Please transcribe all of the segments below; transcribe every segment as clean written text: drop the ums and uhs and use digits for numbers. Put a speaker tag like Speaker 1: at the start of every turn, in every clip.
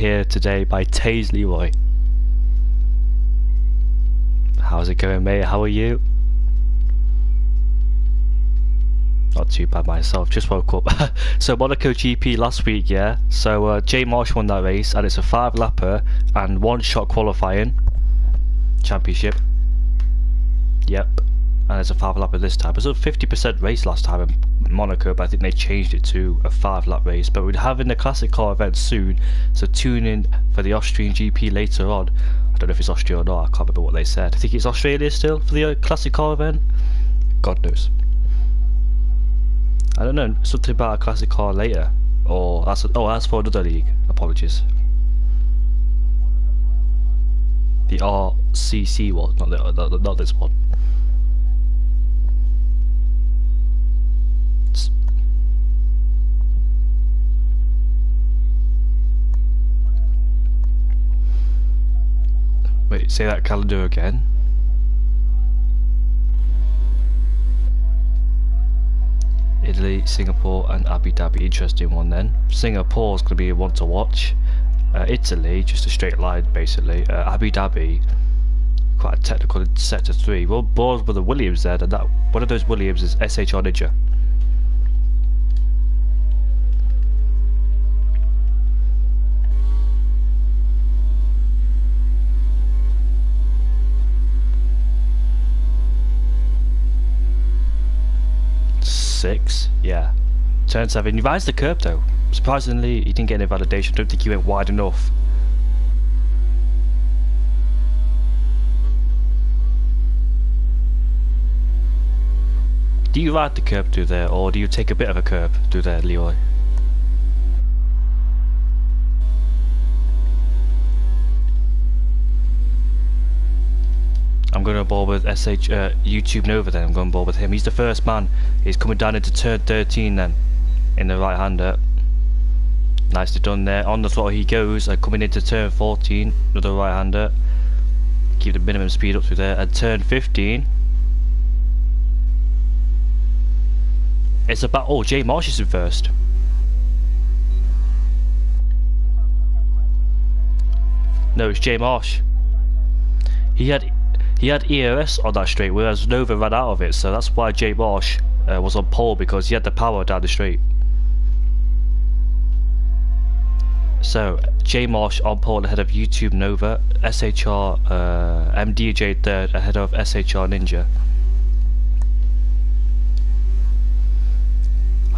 Speaker 1: Here today by Taze Leroy. How's it going, mate? How are you? Not too bad myself, just woke up. So Monaco GP last week, yeah? So Jay Marsh won that race, and it's a 5-lapper and 1-shot qualifying championship. Yep, and it's a 5-lapper this time. It was a 50% race last time in Monaco, but I think they changed it to a 5-lap race. But we're having the classic car event soon, so tune in for the Austrian GP later on. I don't know if it's Austria or not, I can't remember what they said. I think it's Australia still for the classic car event. God knows. I don't know, something about a classic car later, or that's for another league. Apologies. The RCC one, not this one. Wait, say that calendar again. Italy, Singapore and Abu Dhabi, interesting one then. Singapore's going to be one to watch. Italy, just a straight line basically. Abu Dhabi, quite a technical sector 3. We're bored with the Williams there, and that one of those Williams is SHR Ninja. Six, yeah. Turn 7. He rides the curb though. Surprisingly, he didn't get any validation. I don't think he went wide enough. Do you ride the curb through there, or do you take a bit of a curb through there, Leroy? I'm going to ball with YouTube Nova then. I'm going to ball with him. He's the first man. He's coming down into turn 13 then, in the right hander. Nicely done there. On the throttle he goes, coming into turn 14, another right hander. Keep the minimum speed up through there. At turn 15, it's about, oh, Jay Marsh is in first. No, it's Jay Marsh. He had ERS on that straight, whereas Nova ran out of it, so that's why Jay Marsh was on pole, because he had the power down the straight. So Jay Marsh on pole ahead of YouTube Nova, SHR MDJ third ahead of SHR Ninja.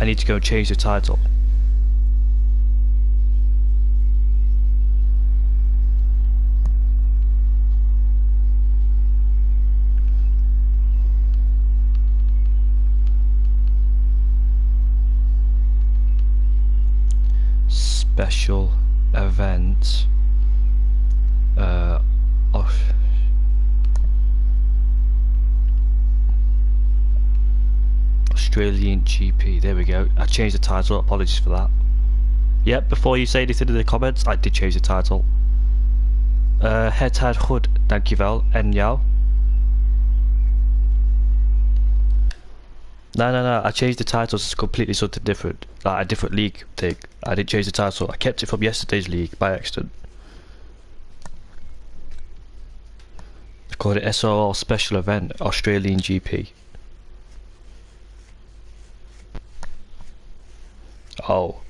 Speaker 1: I need to go change the title. Special event Australian GP. There we go. I changed the title, apologies for that. Yep, before you say anything in the comments, I did change the title. Het goed, dankjewel. En jou? No, I changed the title to completely something different, like a different league thing. I didn't change the title, I kept it from yesterday's league by accident. I called it SRL Special Event, Australian GP. Oh.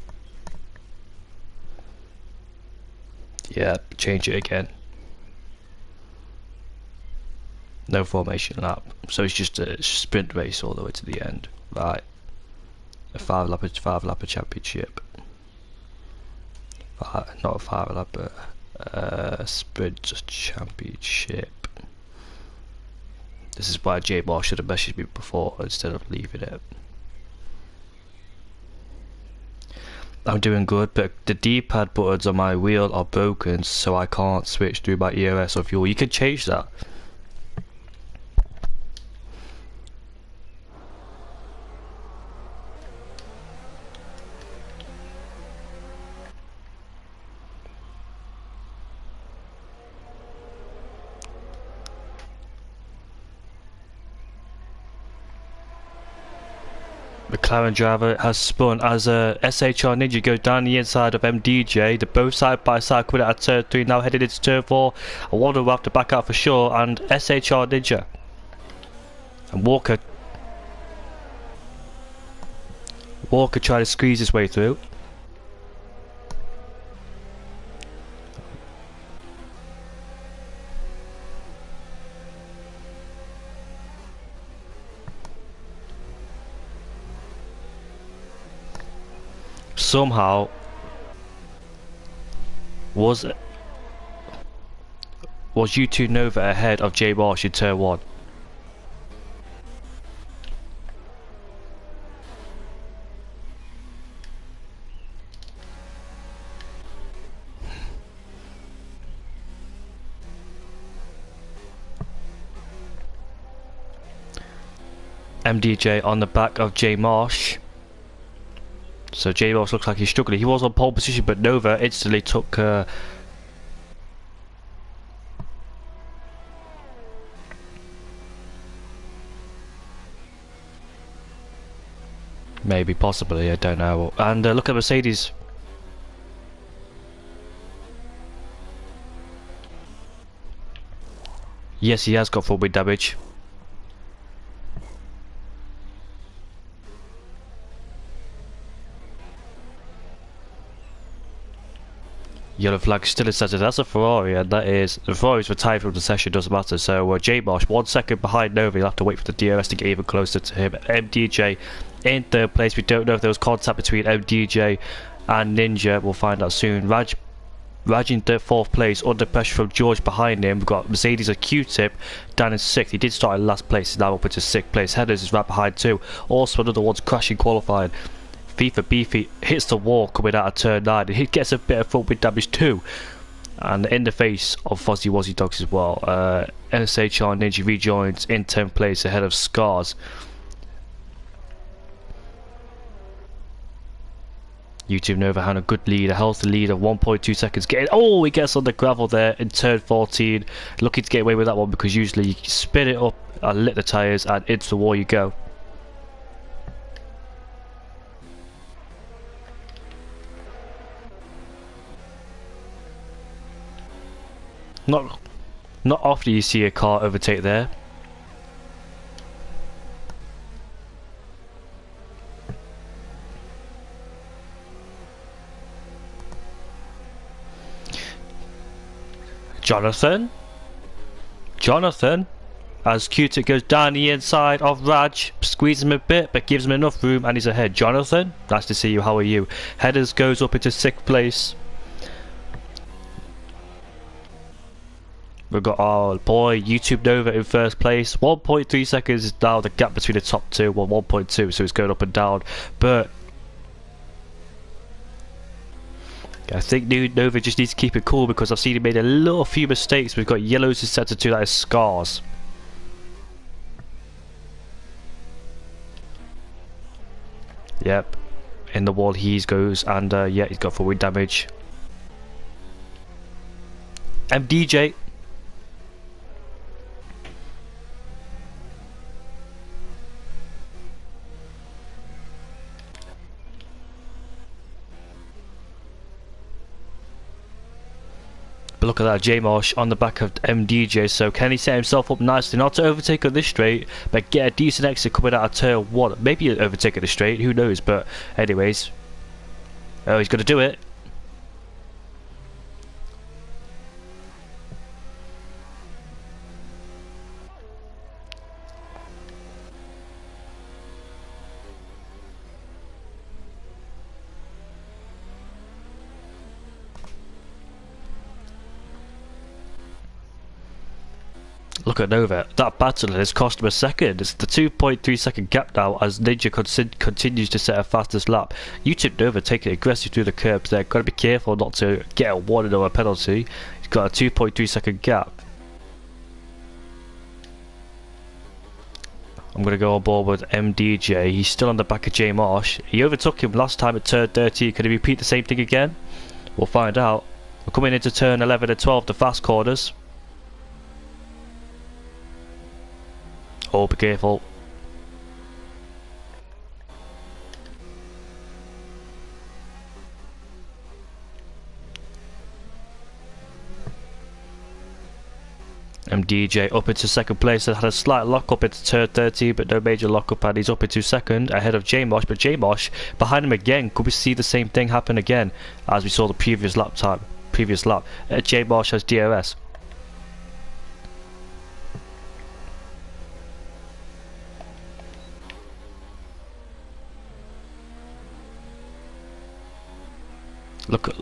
Speaker 1: Yeah, change it again. No formation lap, so it's just a sprint race all the way to the end. Right, a 5-lapper championship. Not a 5-lapper, sprint championship. This is why Jay Marsh should have messaged me before instead of leaving it. I'm doing good, but the D-pad buttons on my wheel are broken, so I can't switch through my ERS or fuel. You can change that. McLaren driver has spun as a SHR Ninja goes down the inside of MDJ. They're both side by side coming out of turn 3, now headed into turn 4. I wonder will have to back out for sure, and SHR Ninja and Walker trying to squeeze his way through. Somehow was U2 Nova ahead of J Marsh in turn 1. MDJ on the back of J Marsh. So J Marsh looks like he's struggling. He was on pole position, but Nova instantly took maybe, possibly, I don't know. And look at Mercedes. Yes, he has got full wind damage. Yellow flag still in centre. That's a Ferrari, and that is the Ferraris retired from the session. Doesn't matter. So J Marsh 1 second behind Nova. You'll have to wait for the DRS to get even closer to him. MDJ in third place. We don't know if there was contact between MDJ and Ninja. We'll find out soon. Raj in fourth place under pressure from George behind him. We've got Mercedes a Q-tip down in 6th. He did start in last place. He's now up into 6th place. Headers is right behind too. Also another one's crashing qualifying. FIFA Beefy hits the wall coming out of turn 9, and he gets a bit of front wind damage too, and in the face of Fuzzy Wuzzy Dogs as well. SHR Ninja rejoins in 10th place ahead of Scars. YouTube Nova had a good lead, a healthy lead of 1.2 seconds. He gets on the gravel there in turn 14, looking to get away with that one because usually you spin it up and lit the tyres and into the wall you go. Not often you see a car overtake there. Jonathan as Q-tip goes down the inside of Raj, squeezes him a bit but gives him enough room and he's ahead. Jonathan, nice to see you, how are you? Headers goes up into 6th place. We've got our boy YouTube Nova in 1st place. 1.3 seconds is now the gap between the top two. Well, 1.2, so it's going up and down. But I think Nova just needs to keep it cool because I've seen him made a few mistakes. We've got yellows in centre 2, that is Scars. Yep, in the wall he goes, and yeah, he's got full wind damage. MDJ. But look at that, J Marsh on the back of MDJ, so can he set himself up nicely, not to overtake on this straight, but get a decent exit coming out of turn 1. Maybe overtake at the straight, who knows, but anyways. Oh, he's going to do it. Look at Nova, that battle has cost him a second. It's the 2.3 second gap now as Ninja continues to set a fastest lap. YouTube Nova taking aggressive through the curbs there. Got to be careful not to get a warning or a penalty. He's got a 2.3 second gap. I'm going to go on board with MDJ. He's still on the back of J Marsh. He overtook him last time at turn 13. Can he repeat the same thing again? We'll find out. We're coming into turn 11 and 12, the fast corners. Oh, be careful. MDJ up into second place and had a slight lock up into turn 13, but no major lock up, and he's up into second ahead of J-Mosh. But J-Mosh behind him again. Could we see the same thing happen again as we saw the previous lap? J-Mosh has DRS. Look at.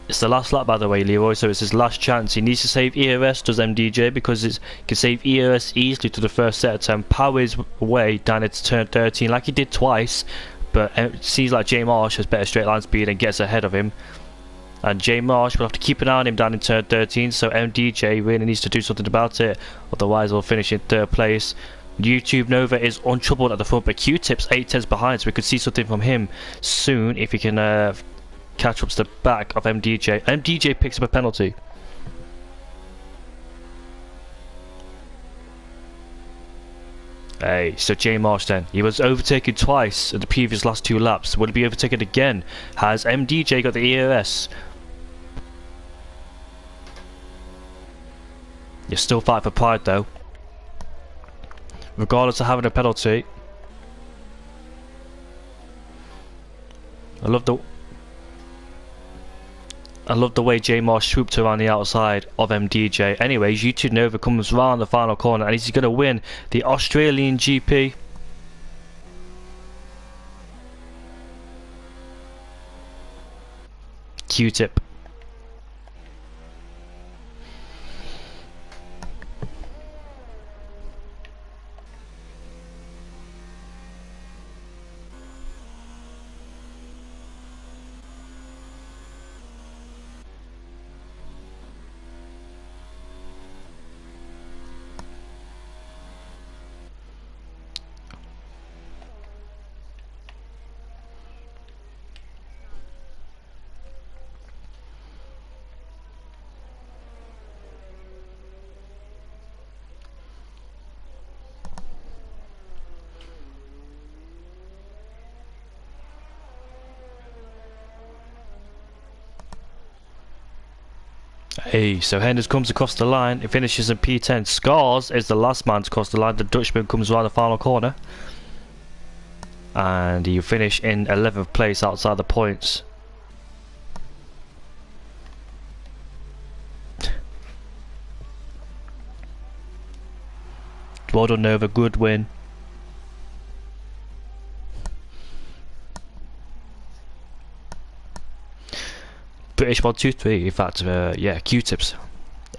Speaker 1: It's the last lap, by the way, Leroy, so it's his last chance. He needs to save ERS, does MDJ, because he can save ERS easily to the first set of 10, power his way down into turn 13 like he did twice, but it seems like J Marsh has better straight line speed and gets ahead of him. And J Marsh will have to keep an eye on him down in turn 13, so MDJ really needs to do something about it, otherwise we'll finish in third place. YouTube Nova is untroubled at the front, but Q-Tip's 8/10s behind, so we could see something from him soon if he can catch up to the back of MDJ. MDJ picks up a penalty. Hey, so J Marsh then. He was overtaken twice in the previous last 2 laps. Will he be overtaken again? Has MDJ got the ERS? You're still fighting for pride though. Regardless of having a penalty. I love the way J Marsh swooped around the outside of MDJ. Anyways, YouTube Nova comes round the final corner and he's going to win the Australian GP. Q-Tip. Hey, so Henders comes across the line, it finishes in P10. Scars is the last man to cross the line. The Dutchman comes around the final corner and you finish in 11th place outside the points. Well done Nova, good win. British 123, in fact, yeah, Q-Tips.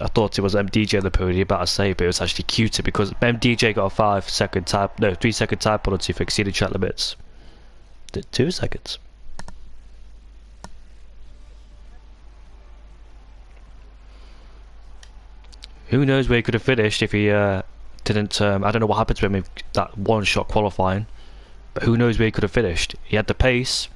Speaker 1: I thought it was MDJ on the podium, about to say, but it was actually Q-Tip because MDJ got a 3-second time penalty for exceeding track limits. 2 seconds. Who knows where he could have finished if he didn't. I don't know what happened to him in that one-shot qualifying, but who knows where he could have finished. He had the pace.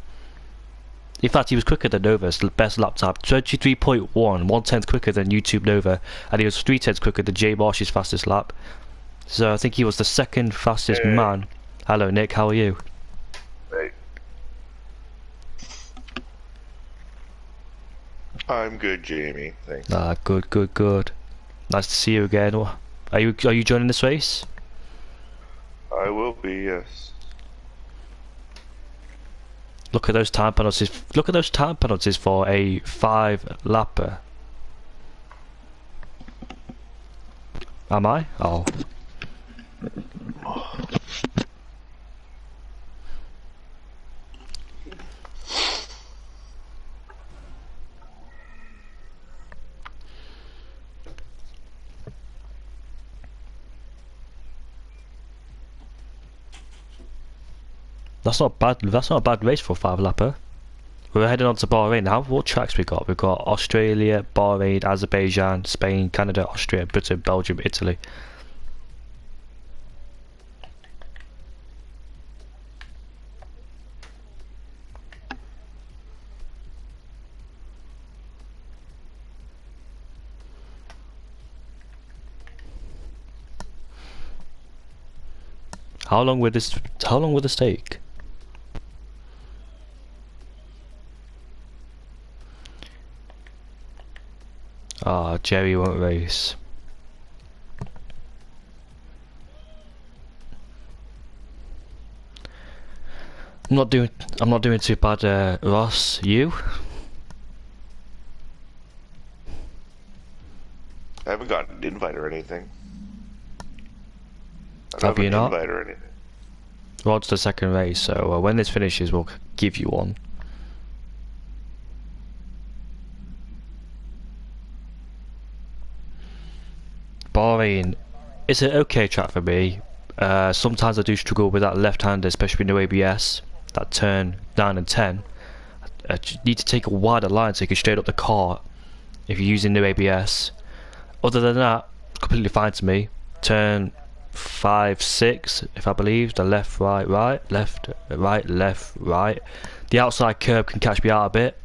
Speaker 1: In fact, he was quicker than Nova's best lap time, 23.1, 1/10 quicker than YouTube Nova, and he was 3/10 quicker than J Marsh's fastest lap. So I think he was the second fastest man. Hello Nick, how are you?
Speaker 2: Hey. I'm good, Jamie. Thanks.
Speaker 1: Ah, good, good, good. Nice to see you again. Are you joining this race?
Speaker 2: I will be, yes.
Speaker 1: Look at those time penalties. Look at those time penalties for a 5-lapper. Am I? Oh. That's not bad. That's not a bad race for a 5-lapper. We're heading on to Bahrain now. What tracks we got? We've got Australia, Bahrain, Azerbaijan, Spain, Canada, Austria, Britain, Belgium, Italy. How long would this take? Ah, Jerry won't race. I'm not doing too bad, Ross. You?
Speaker 2: I haven't gotten an invite or anything. I don't
Speaker 1: Have you
Speaker 2: an
Speaker 1: not?
Speaker 2: invite or anything.
Speaker 1: Well, it's the second race, so when this finishes, we'll give you one. Bahrain is an okay track for me. Sometimes I do struggle with that left-hander, especially with no ABS. That turn 9 and 10. You need to take a wider line so you can straight up the car if you're using no ABS. Other than that, completely fine to me. Turn 5, 6, if I believe. The left, right, right, left, right, left, right. The outside curb can catch me out a bit.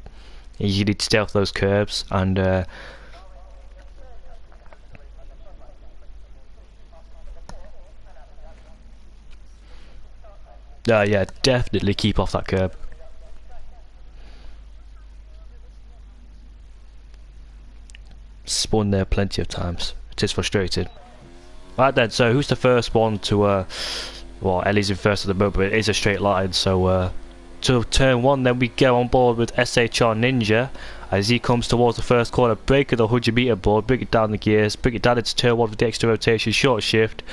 Speaker 1: You need to stay off those curbs, and yeah, definitely keep off that curb. Spun there plenty of times. It is frustrating. Right then, so who's the first one to well, Ellie's in first at the moment, but it is a straight line, so to turn 1 then we go on board with SHR Ninja as he comes towards the first corner, breaking the 100-meter board, bring it down the gears, bring it down into turn 1 with the extra rotation, short shift.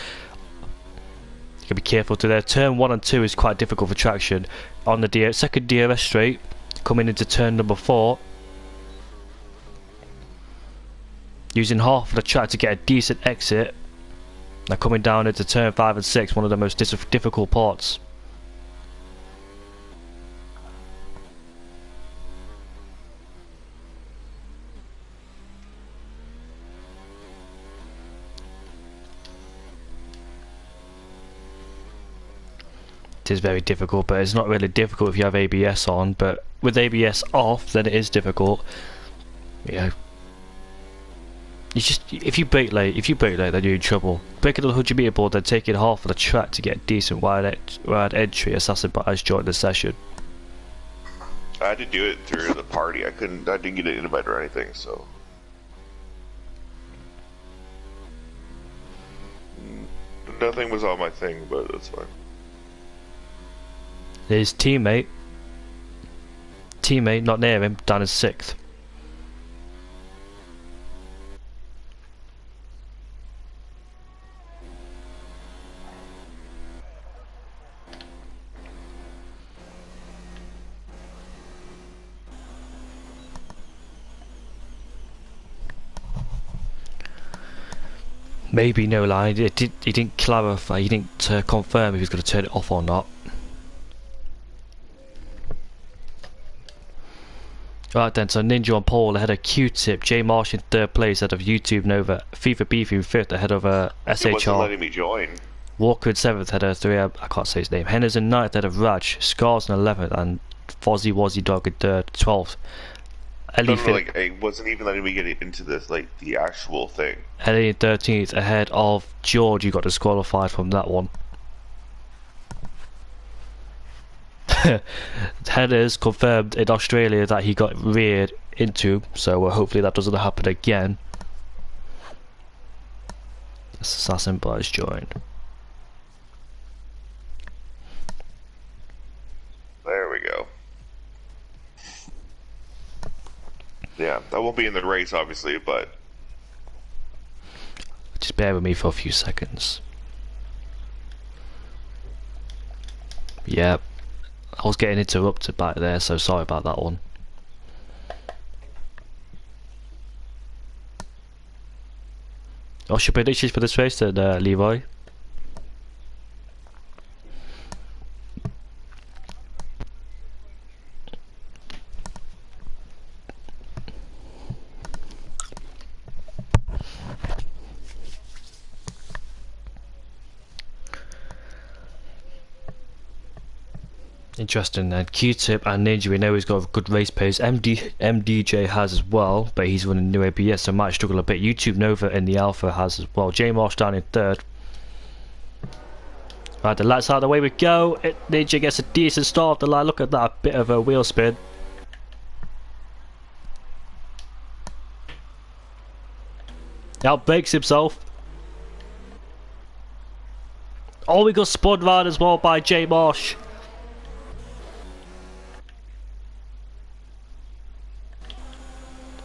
Speaker 1: You gotta be careful to there. Turn 1 and 2 is quite difficult for traction on the second DRS straight, coming into turn number 4. Using half of the track to get a decent exit. Now coming down into turn 5 and 6, one of the most difficult parts. It is very difficult, but it's not really difficult if you have ABS on, but with ABS off then it is difficult. Yeah. You just, if you brake late then you're in trouble. Breaking the 100-meter board, then taking half of the track to get a decent wide entry, Assassin has joined the session.
Speaker 2: I had to do it through the party. I didn't get an invite or anything, so. Nothing was on my thing, but that's fine.
Speaker 1: His teammate not near him, down in 6th. Maybe no line. He didn't clarify. He didn't confirm if he was going to turn it off or not. Right then, so Ninja on pole ahead of Q-Tip, J Marsh in 3rd place ahead of YouTube Nova, FIFA Beefy in 5th ahead of SHR.
Speaker 2: It wasn't letting me join.
Speaker 1: Walker in 7th ahead of 3, I can't say his name. Henners in 9th ahead of Raj, Scars in 11th, and Fozzie Wozzie Dog in 12th.
Speaker 2: No, like, it wasn't even letting me get into this, like, the actual thing.
Speaker 1: Ellie in 13th ahead of George, who got disqualified from that one. Henners confirmed in Australia that he got reared into, so hopefully that doesn't happen again. Assassin has joined.
Speaker 2: There we go. Yeah, I won't be in the race, obviously, but...
Speaker 1: Just bear with me for a few seconds. Yep. I was getting interrupted back there, so sorry about that one. What's your predictions for this race then, Leroy? Interesting then. Q-Tip and Ninja, we know he's got a good race pace. MDJ has as well, but he's running new ABS, so might struggle a bit. YouTube Nova in the Alpha has as well. J Marsh down in 3rd. Right, the lights out, away we go. Ninja gets a decent start off the line. Look at that, a bit of a wheel spin. He outbrakes himself. Oh, we got spun round as well by Jay Marsh.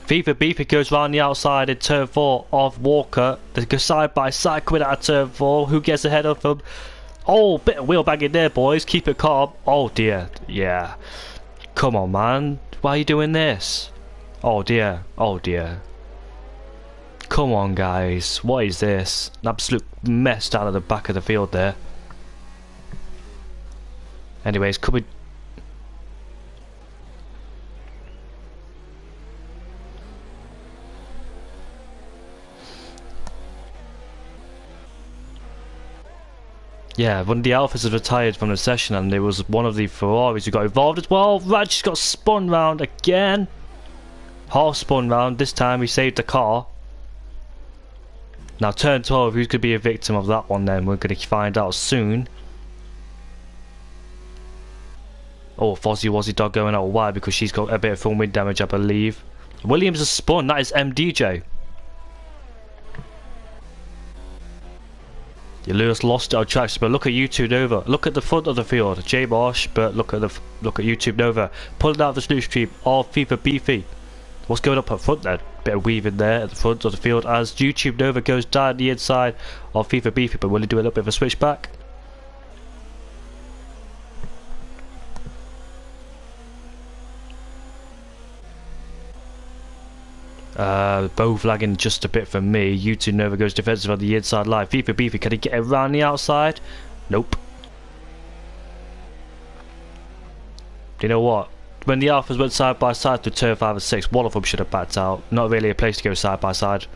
Speaker 1: FIFA Beefy goes round the outside in turn 4 of Walker. They go side by side coming out of turn 4. Who gets ahead of them? Oh, bit of wheel banging there, boys. Keep it calm. Oh dear. Yeah. Come on, man. Why are you doing this? Oh dear. Oh dear. Come on, guys. What is this? An absolute mess down at the back of the field there. Anyways, coming. Yeah, one of the Alphas has retired from the session, and there was one of the Ferraris who got involved as well. Raj got spun round again. Half spun round. This time he saved the car. Now turn 12, who's going to be a victim of that one then? We're going to find out soon. Oh, Fozzie Wozzie Dog going out wide because she's got a bit of full wind damage, I believe. Williams has spun. That is MDJ. Lewis lost it on tracks, but look at YouTube Nova. Look at the front of the field, J Marsh. But look at YouTube Nova pulling out the slip stream of FIFA Beefy. What's going up front then? Bit of weaving there at the front of the field as YouTube Nova goes down the inside of FIFA Beefy. But will he do a little bit of a switchback? Both lagging just a bit from me. YouTube Nova goes defensive on the inside line. FIFA Beefy, can he get around the outside? Nope. Do you know what? When the Alphas went side by side through turn 5 and 6, one of them should have backed out. Not really a place to go side by side.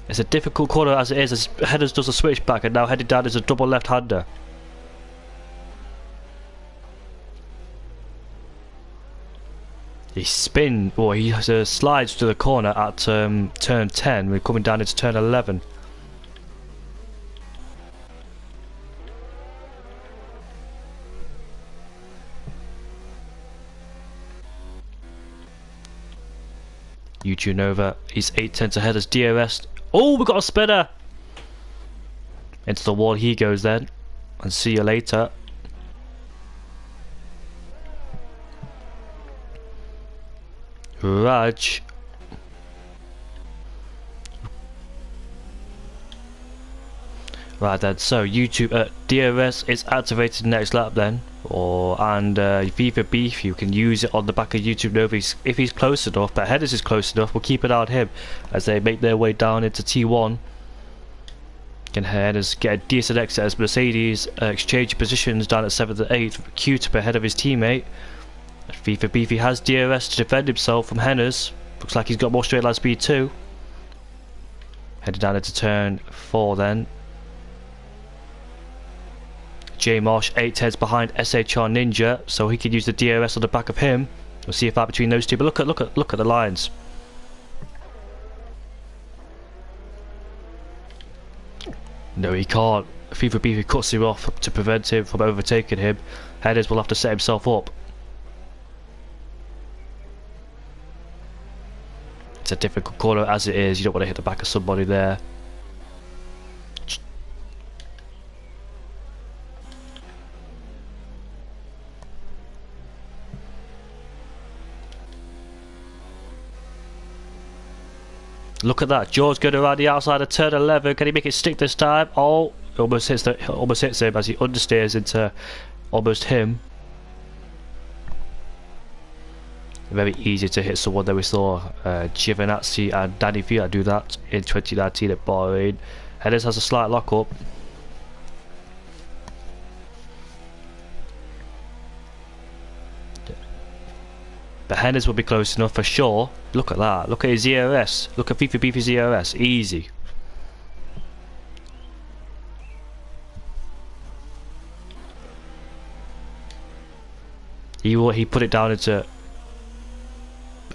Speaker 1: It's a difficult corner as it is, as Headers does a switchback and now headed down is a double left-hander. He slides to the corner at turn 10. We're coming down into turn 11. YouTube Nova, he's 8 tenths ahead as DRS. Oh, we got a spinner! Into the wall he goes then. And see you later. Raj. Right then, so YouTube DRS is activated next lap then, and FIFA Beef, you can use it on the back of YouTube Nova if he's close enough, but Headers is close enough. We'll keep an eye on him as they make their way down into T1. Can Headers get a decent exit as Mercedes exchange positions down at 7th and 8th, Q-tip ahead of his teammate. FIFA Beefy has DRS to defend himself from Henners. Looks like he's got more straight line speed too. Headed down into turn 4 then. J Marsh 8 heads behind SHR Ninja, so he could use the DRS on the back of him. We'll see if out between those two. But look at the lines. No, he can't. FIFA Beefy cuts him off to prevent him from overtaking him. Headers will have to set himself up. It's a difficult corner as it is. You don't want to hit the back of somebody there. Look at that. George going around the outside of turn 11. Can he make it stick this time? Oh, almost hits him as he understeers into almost him. Very easy to hit someone that we saw Giovinazzi and Danny Fiat do that in 2019 at Bahrain. Headers has a slight lock up. But Headers will be close enough for sure. Look at that. Look at his ERS. Look at FIFA Beefy's ERS. Easy. He put it down into...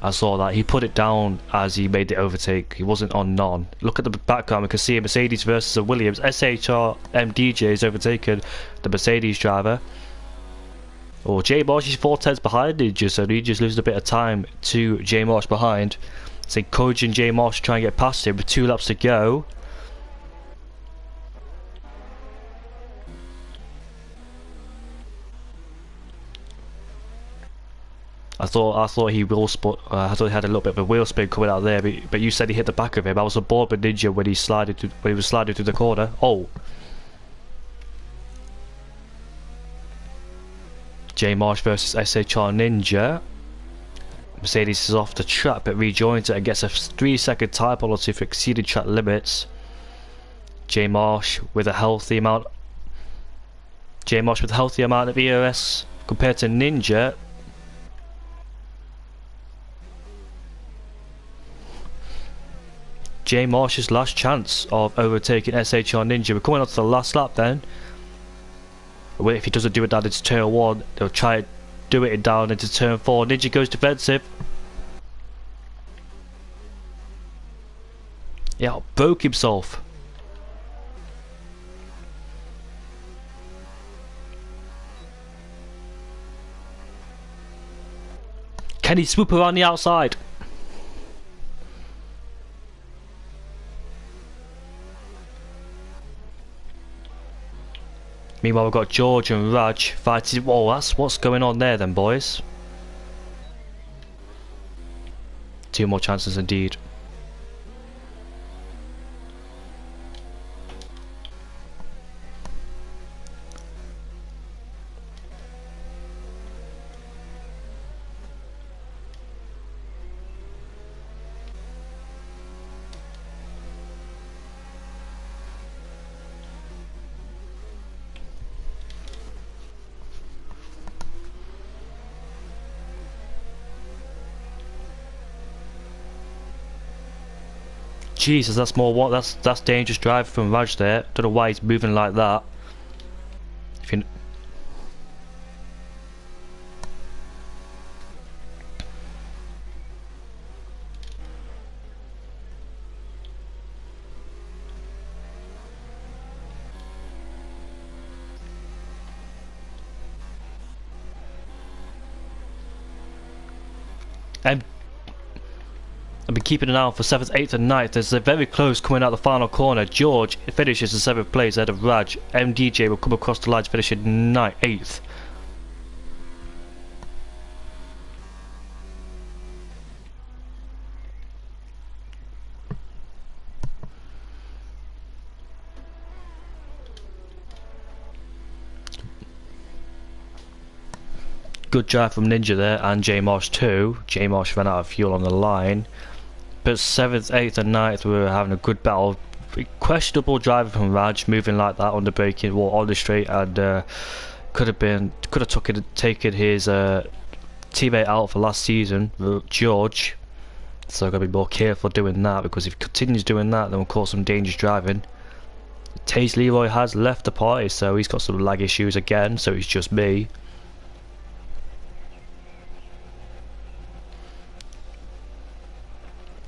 Speaker 1: I saw that. He put it down as he made the overtake. He wasn't on none. Look at the background. We can see a Mercedes versus a Williams. SHR MDJ is overtaken the Mercedes driver. Oh, J Marsh is 4 tenths behind Ninja, so Ninja's losing a bit of time to J Marsh behind. It's encouraging J Marsh to try and get past him with 2 laps to go. I thought he will spot. I thought he had a little bit of a wheel spin coming out there, but you said he hit the back of him. I was aboard with Ninja when he was sliding through the corner. Oh, J Marsh versus SHR Ninja. Mercedes is off the track but rejoins it and gets a 3-second time penalty for exceeding track limits. J Marsh with a healthy amount. Of ERS compared to Ninja. J Marsh's last chance of overtaking SHR Ninja. We're coming on to the last lap then. If he doesn't do it down into turn 1, they'll try and do it down into turn 4. Ninja goes defensive. Yeah, broke himself. Can he swoop around the outside? Meanwhile, we've got George and Raj fighting. Whoa, that's what's going on there then, boys. 2 more chances indeed. Jesus, that's more what? That's dangerous driving from Raj there. Don't know why he's moving like that. If you I've been keeping an eye on for 7th, 8th and 9th. There's a very close coming out the final corner. George finishes in 7th place ahead of Raj. MDJ will come across the line to finish in 8th. Good drive from Ninja there and J Marsh too. J Marsh ran out of fuel on the line. But 7th, 8th and 9th we were having a good battle. Questionable driving from Raj, moving like that on the braking wall on the straight, and could have taken his teammate out for last season, George. So I've got to be more careful doing that, because if he continues doing that then we'll cause some dangerous driving. Taze Leroy has left the party, so he's got some lag issues again, so it's just me.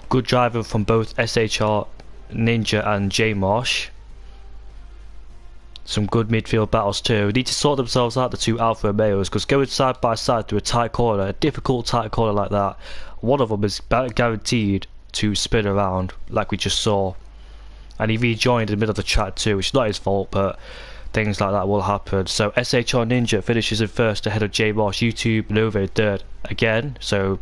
Speaker 1: Good driving from both SHR Ninja and J Marsh. Some good midfield battles too. They need to sort themselves out, the 2 Alfa Romeos, because going side by side through a tight corner, a difficult tight corner like that, one of them is guaranteed to spin around like we just saw. And he rejoined in the middle of the track too, which is not his fault, but things like that will happen. So SHR Ninja finishes in 1st ahead of J Marsh, YouTube Nova in 3rd again. So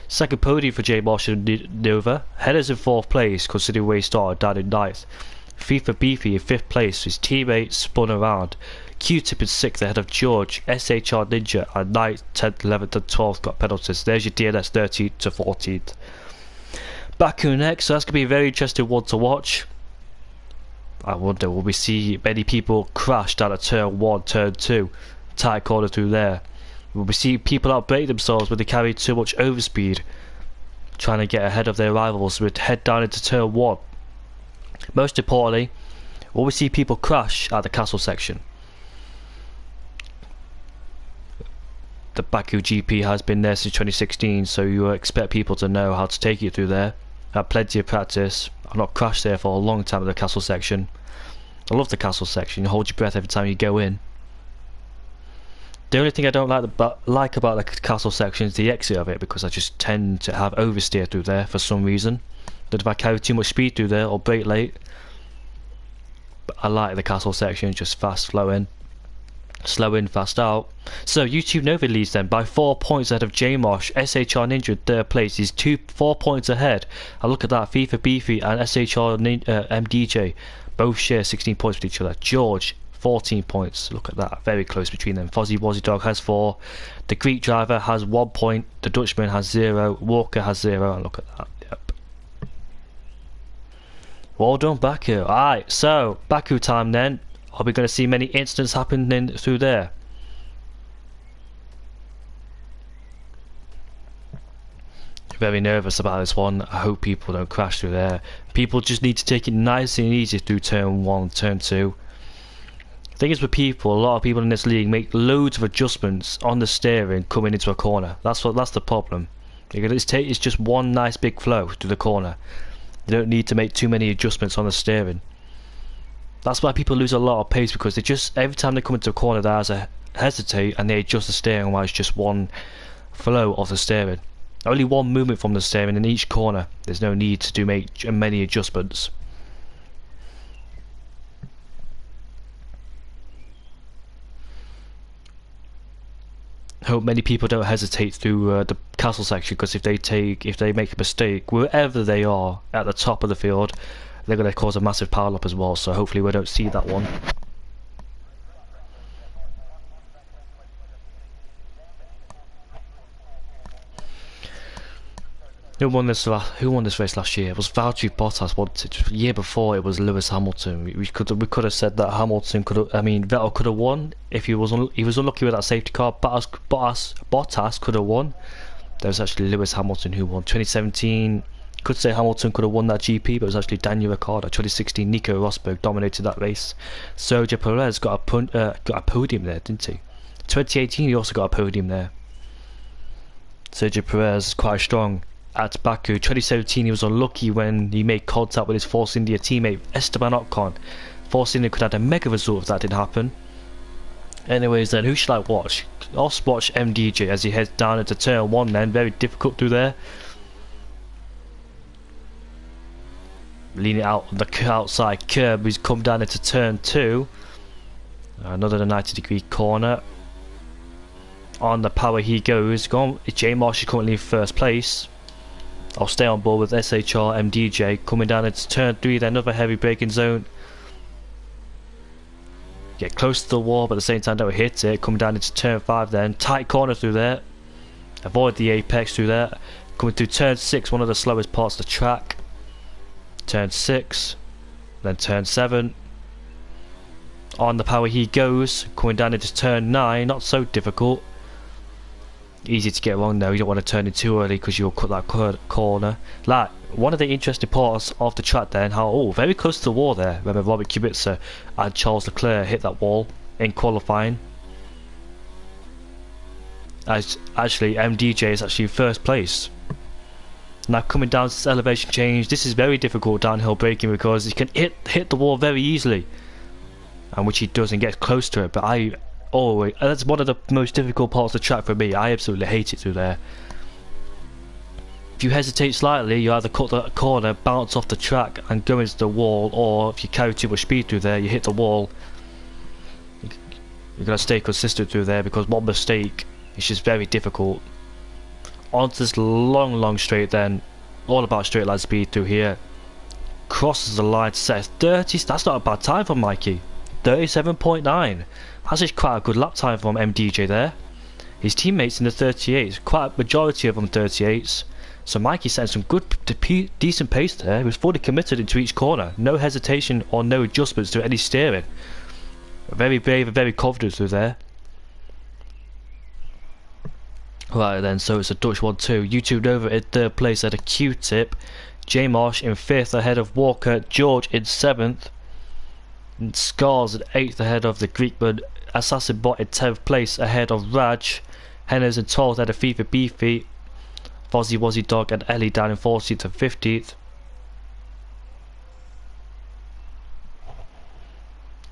Speaker 1: second podium for J Marsh and Nova. Headers in 4th place, considering where he started, down in 9th. FIFA Beefy in 5th place, his teammate spun around. Q-Tip in 6th ahead of George. SHR Ninja at 9th, 10th, 11th and 12th got penalties. There's your DNS 13th to 14th. Baku next, so that's going to be a very interesting one to watch. I wonder, will we see many people crash down at turn 1, turn 2, tight corner through there? Will we see people outbrake themselves when they carry too much overspeed, trying to get ahead of their rivals with head down into turn 1? Most importantly, will we see people crash at the castle section? The Baku GP has been there since 2016, so you expect people to know how to take it through there. Had plenty of practice. I've not crashed there for a long time at the castle section. I love the castle section. You hold your breath every time you go in. The only thing I don't like about the castle section is the exit of it, because I just tend to have oversteer through there for some reason. That if I carry too much speed through there or brake late. But I like the castle section, just fast flowing. Slow in, fast out. So YouTube Nova leads then by 4 points ahead of J-Mosh. SHR Ninja in third place. He's 4 points ahead. And look at that, FIFA Beefy and SHR MDJ both share 16 points with each other. George 14 points. Look at that, very close between them. Fozzie Wozzie Dog has 4. The Greek driver has 1 point. The Dutchman has 0. Walker has 0. And look at that. Yep. Well done, Baku. Alright, so Baku time then. Are we going to see many incidents happening through there? Very nervous about this one. I hope people don't crash through there. People just need to take it nice and easy through turn 1, turn 2. The thing is with people, a lot of people in this league make loads of adjustments on the steering coming into a corner. That's the problem. It's just one nice big flow through the corner. You don't need to make too many adjustments on the steering. That's why people lose a lot of pace, because they just, every time they come into a corner they either hesitate and they adjust the steering while it's just one flow of the steering. Only one movement from the steering in each corner. There's no need to make many adjustments. Hope many people don't hesitate through the castle section, because if they make a mistake wherever they are at the top of the field, they're going to cause a massive pile up as well, so hopefully we don't see that one. Who won this race last year? It was Valtteri Bottas wanted. The year before it was Lewis Hamilton. We could have said that Vettel could have won if he was unlucky with that safety car. Bottas could have won. There was actually Lewis Hamilton who won 2017. Could say Hamilton could have won that GP, but it was actually Daniel Ricciardo. 2016, Nico Rosberg dominated that race. Sergio Perez got a podium there, didn't he? 2018, he also got a podium there. Sergio Perez is quite strong at Baku. 2017, he was unlucky when he made contact with his Force India teammate Esteban Ocon. Force India could have had a mega result if that didn't happen. Anyways, then who should I watch? I'll watch MDJ as he heads down into turn 1. Then very difficult through there. Leaning out on the outside curb, he's come down into turn 2. Another 90-degree corner. On the power he goes. J-Marsh is currently in first place. I'll stay on board with SHR MDJ. Coming down into turn 3, then another heavy braking zone. Get close to the wall, but at the same time don't hit it. Coming down into turn 5 then. Tight corner through there. Avoid the apex through there. Coming through turn 6, one of the slowest parts of the track. Turn 6, then turn 7. On the power he goes, coming down into turn 9, not so difficult. Easy to get wrong though, you don't want to turn in too early because you'll cut that corner. Like, one of the interesting parts of the track then, very close to the wall there. Remember Robert Kubica and Charles Leclerc hit that wall in qualifying. As actually MDJ is actually in first place. Now coming down to this elevation change, this is very difficult downhill braking because he can hit the wall very easily, and which he does and gets close to it. But that's one of the most difficult parts of the track for me. I absolutely hate it through there. If you hesitate slightly, you either cut the corner, bounce off the track and go into the wall, or if you carry too much speed through there, you hit the wall. You're going to stay consistent through there, because one mistake is just very difficult. Onto this long straight then, all about straight line speed through here. Crosses the line to set 30, that's not a bad time for Mikey. 37.9, that's just quite a good lap time from MDJ there. His teammates in the 38s, quite a majority of them 38s. So Mikey setting some good, decent pace there. He was fully committed into each corner, no hesitation or no adjustments to any steering. Very brave and very confident through there. Right then, so it's a Dutch 1-2. YouTube Nova in third place at a Q-tip. J Marsh in 5th ahead of Walker. George in 7th. And Scars in 8th ahead of the Greekman. Assassin Bot in 10th place ahead of Raj. Henners in 12th ahead of FIFA Beefy. Fozzie Wozzie Dog and Ellie down in 14th and 15th.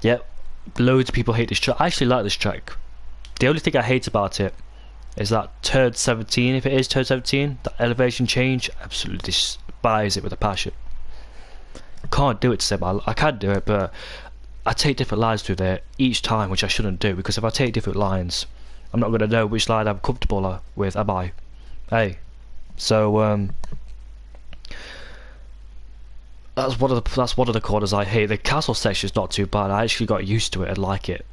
Speaker 1: Yep, loads of people hate this track. I actually like this track. The only thing I hate about it is that turn 17, if it is turn 17, that elevation change, absolutely despise it with a passion. Can't do it to save I can do it, but I take different lines through there each time, which I shouldn't do, because if I take different lines, I'm not going to know which line I'm comfortable with, am I? Hey, so that's one of the corners I hate. The castle section is not too bad. I actually got used to it and like it.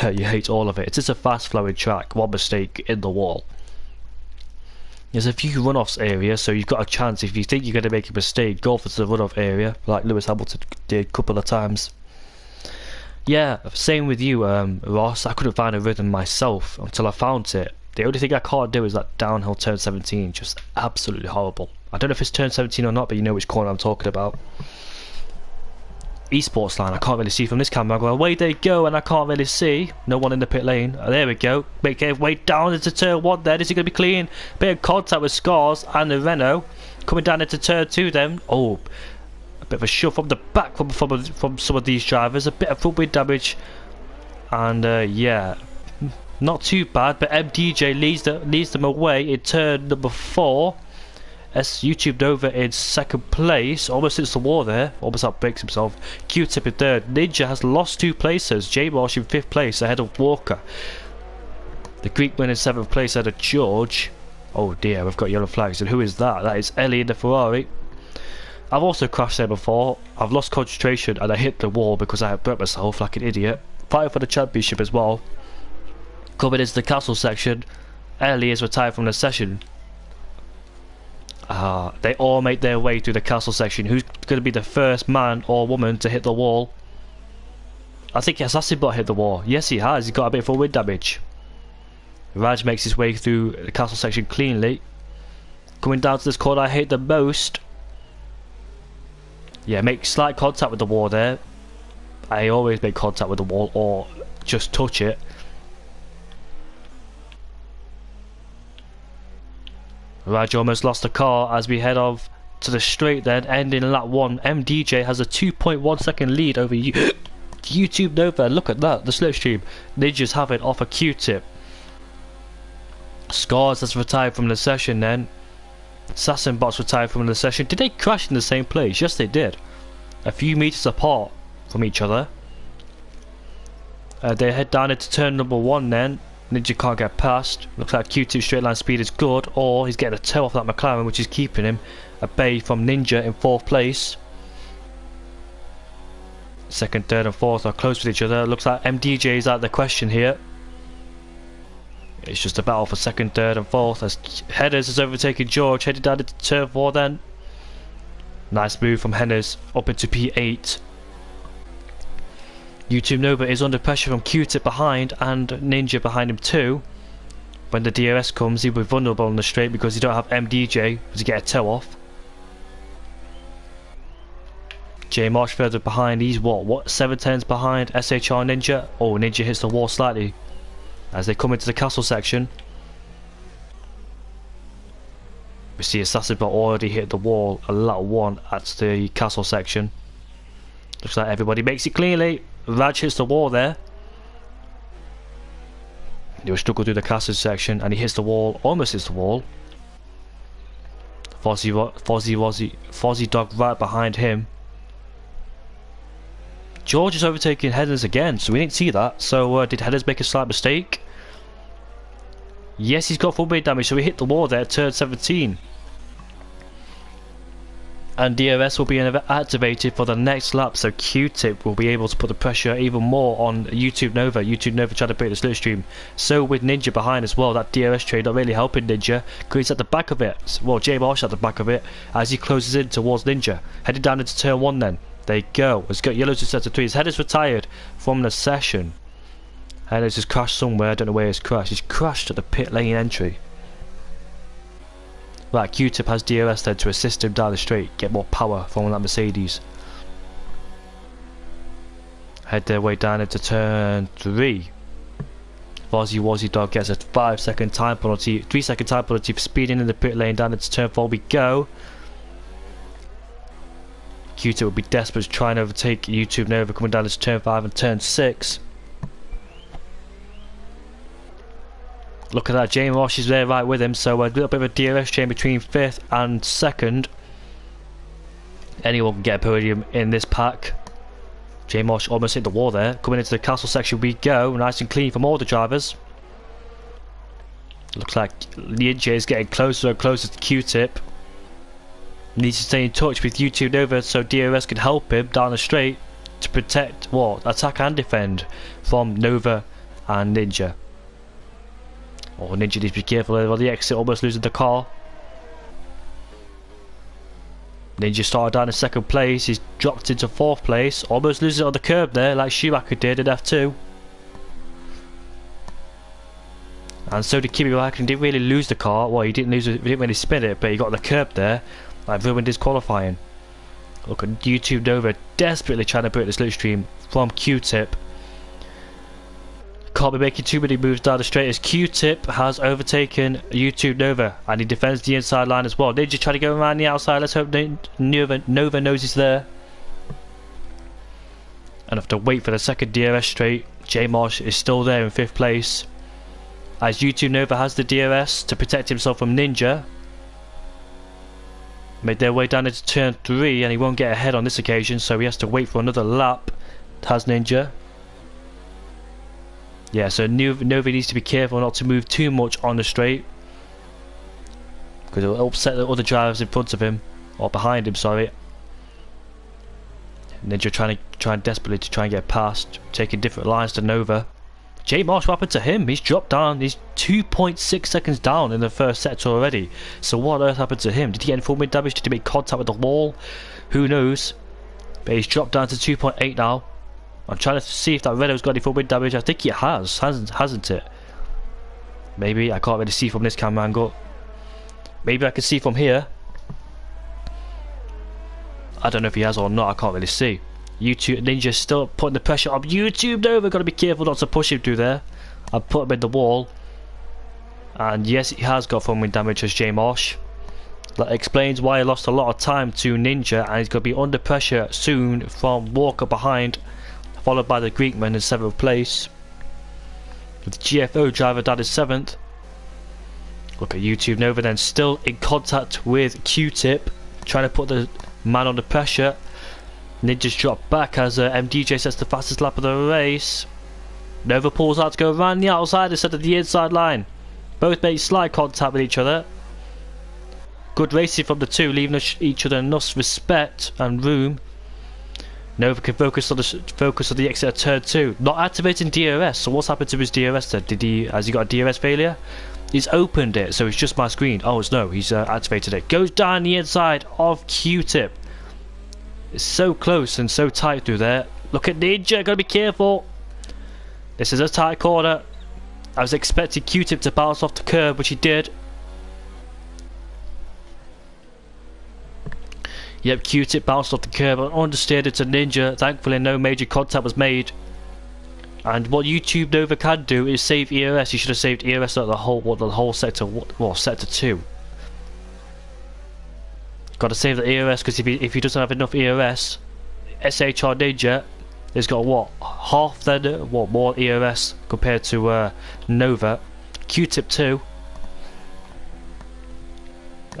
Speaker 1: You hate all of it. It's just a fast flowing track. One mistake in the wall. There's a few runoffs area, so you've got a chance. If you think you're going to make a mistake, go for the runoff area, like Lewis Hamilton did a couple of times. Yeah, same with you, Ross. I couldn't find a rhythm myself until I found it. The only thing I can't do is that downhill turn 17, just absolutely horrible. I don't know if it's turn 17 or not, but you know which corner I'm talking about. Esports line, I can't really see from this camera. I go, away they go, and I can't really see. No one in the pit lane. Oh, there we go. Make it way down into turn 1 then. Is he going to be clean? Bit of contact with Scars and the Renault. Coming down into turn 2 then. Oh, a bit of a shove from the back from some of these drivers. A bit of front wing damage. And yeah, not too bad, but MDJ leads them away in turn number 4. YouTube Nova in second place, almost hits the wall there, almost outbreaks himself. Q-Tip in third. Ninja has lost 2 places. J Marsh in 5th place ahead of Walker. The Greekman in 7th place ahead of George. Oh dear, we've got yellow flags. And who is that? That is Ellie in the Ferrari. I've also crashed there before. I've lost concentration and I hit the wall because I have burnt myself like an idiot. Fighting for the championship as well. Coming into the castle section, Ellie is retired from the session. They all make their way through the castle section. Who's going to be the first man or woman to hit the wall? I think Assassinbot hit the wall. Yes, he has. He's got a bit of wind damage. Raj makes his way through the castle section cleanly. Coming down to this corner I hate the most. Yeah, make slight contact with the wall there. I always make contact with the wall or just touch it. Raj almost lost the car as we head off to the straight then, ending in lap 1. MDJ has a 2.1 second lead over YouTube Nova. Look at that, the slipstream. Ninja's have it off a Q-Tip. Scars has retired from the session then. Assassinbot's retired from the session. Did they crash in the same place? Yes, they did. A few meters apart from each other. They head down into turn number 1 then. Ninja can't get past. Looks like Q2 straight line speed is good, or he's getting a toe off that McLaren, which is keeping him at bay from Ninja in 4th place. Second, third and 4th are close with each other. Looks like MDJ is out of the question here. It's just a battle for second, third and 4th as Headers is overtaking George, headed down into turn 4 then. Nice move from Headers up into P8. YouTube Nova is under pressure from Q-Tip behind and Ninja behind him too. When the DRS comes, he'll be vulnerable on the straight because you don't have MDJ to get a toe off. J Marsh further behind. He's what 7/10s behind SHR Ninja. Oh, Ninja hits the wall slightly as they come into the castle section. We see Assassinbot already hit the wall a lap 1 at the castle section. Looks like everybody makes it cleanly. Raj hits the wall there. He'll struggle through the castle section and he hits the wall, almost hits the wall. Fozzie Dog right behind him. George is overtaking Headers again, so we didn't see that. So did Headers make a slight mistake? Yes, he's got full blade damage, so he hit the wall there at turn 17. And DRS will be activated for the next lap, so Q-Tip will be able to put the pressure even more on YouTube Nova. YouTube Nova trying to break the slipstream. So with Ninja behind as well, that DRS trade not really helping Ninja because he's at the back of it. Well, J Marsh at the back of it as he closes in towards Ninja. Headed down into turn 1 then. There you go. It's got yellows to set to 3. His Headers retired from the session. Headers has crashed somewhere. I don't know where he's crashed. He's crashed at the pit lane entry. Right, Q-Tip has DRS then to assist him down the straight, get more power from that Mercedes. Head their way down into turn 3. Wazzy Dog gets a 5-second time penalty, 3-second time penalty for speeding in the pit lane. Down into turn 4 we go. Q-Tip will be desperate to try and overtake YouTube Nova coming down into turn 5 and turn 6. Look at that, J Marsh is there right with him, so a little bit of a DRS chain between 5th and 2nd. Anyone can get a podium in this pack. J Marsh almost hit the wall there. Coming into the castle section we go, nice and clean from all the drivers. Looks like Ninja is getting closer and closer to Q-Tip. Needs to stay in touch with YouTube Nova so DRS can help him down the straight to protect what? Attack and defend from Nova and Ninja. Oh, Ninja needs to be careful on the exit, almost losing the car. Ninja started down in 2nd place, he's dropped into 4th place, almost losing it on the curb there like Schumacher did in F2. And so did Kimi Räikkönen. He didn't really lose the car, well he didn't really spin it, but he got the curb there. That ruined his qualifying. Look at YouTube Nova desperately trying to break the slipstream from Q-Tip. Can't be making too many moves down the straight as Q-Tip has overtaken YouTube Nova and he defends the inside line as well. Ninja trying to go around the outside. Let's hope Nova knows he's there. And have to wait for the 2nd DRS straight. J Marsh is still there in 5th place as YouTube Nova has the DRS to protect himself from Ninja. Made their way down into turn 3 and he won't get ahead on this occasion, so he has to wait for another lap. Has Ninja. Yeah, so Nova needs to be careful not to move too much on the straight because it will upset the other drivers in front of him or behind him, sorry. Ninja trying desperately to try and get past, taking different lines to Nova. J Marsh, what happened to him? He's dropped down. He's 2.6 seconds down in the 1st sector already. So what on earth happened to him? Did he get any full mid damage? Did he make contact with the wall? Who knows? But he's dropped down to 2.8 now. I'm trying to see if that Renault's got any full mid damage. I think he hasn't it? Maybe. I can't really see from this camera angle. Maybe I can see from here. I don't know if he has or not. I can't really see. YouTube Ninja still putting the pressure on YouTube Nova. Got to be careful not to push him through there. I put him in the wall. And yes, he has got full mid damage as J Marsh. That explains why he lost a lot of time to Ninja and he's going to be under pressure soon from Walker behind, followed by the Greekman in 7th place. With the GFO driver down in 7th. Look at YouTube Nova then still in contact with Q-Tip, trying to put the man under pressure. Ninja's dropped back as MDJ sets the fastest lap of the race. Nova pulls out to go around the outside instead of the inside line. Both make slight contact with each other. Good racing from the two, leaving each other enough respect and room. Nova can focus on the exit of turn 2. Not activating DRS. So what's happened to his DRS then? Has he got a DRS failure? He's opened it, so it's just my screen. Oh, it's no, he's activated it. Goes down the inside of Q-Tip. It's so close and so tight through there. Look at Ninja, gotta be careful. This is a tight corner. I was expecting Q-Tip to bounce off the curb, which he did. Yep, Q-Tip bounced off the curb and understeered it to Ninja. Thankfully no major contact was made. And what YouTube Nova can do is save ERS. He should have saved ERS at the whole sector, well, sector 2. Got to save the ERS because if he doesn't have enough ERS, SHR Ninja has got what, half then, what, more ERS compared to Nova. Q-Tip 2.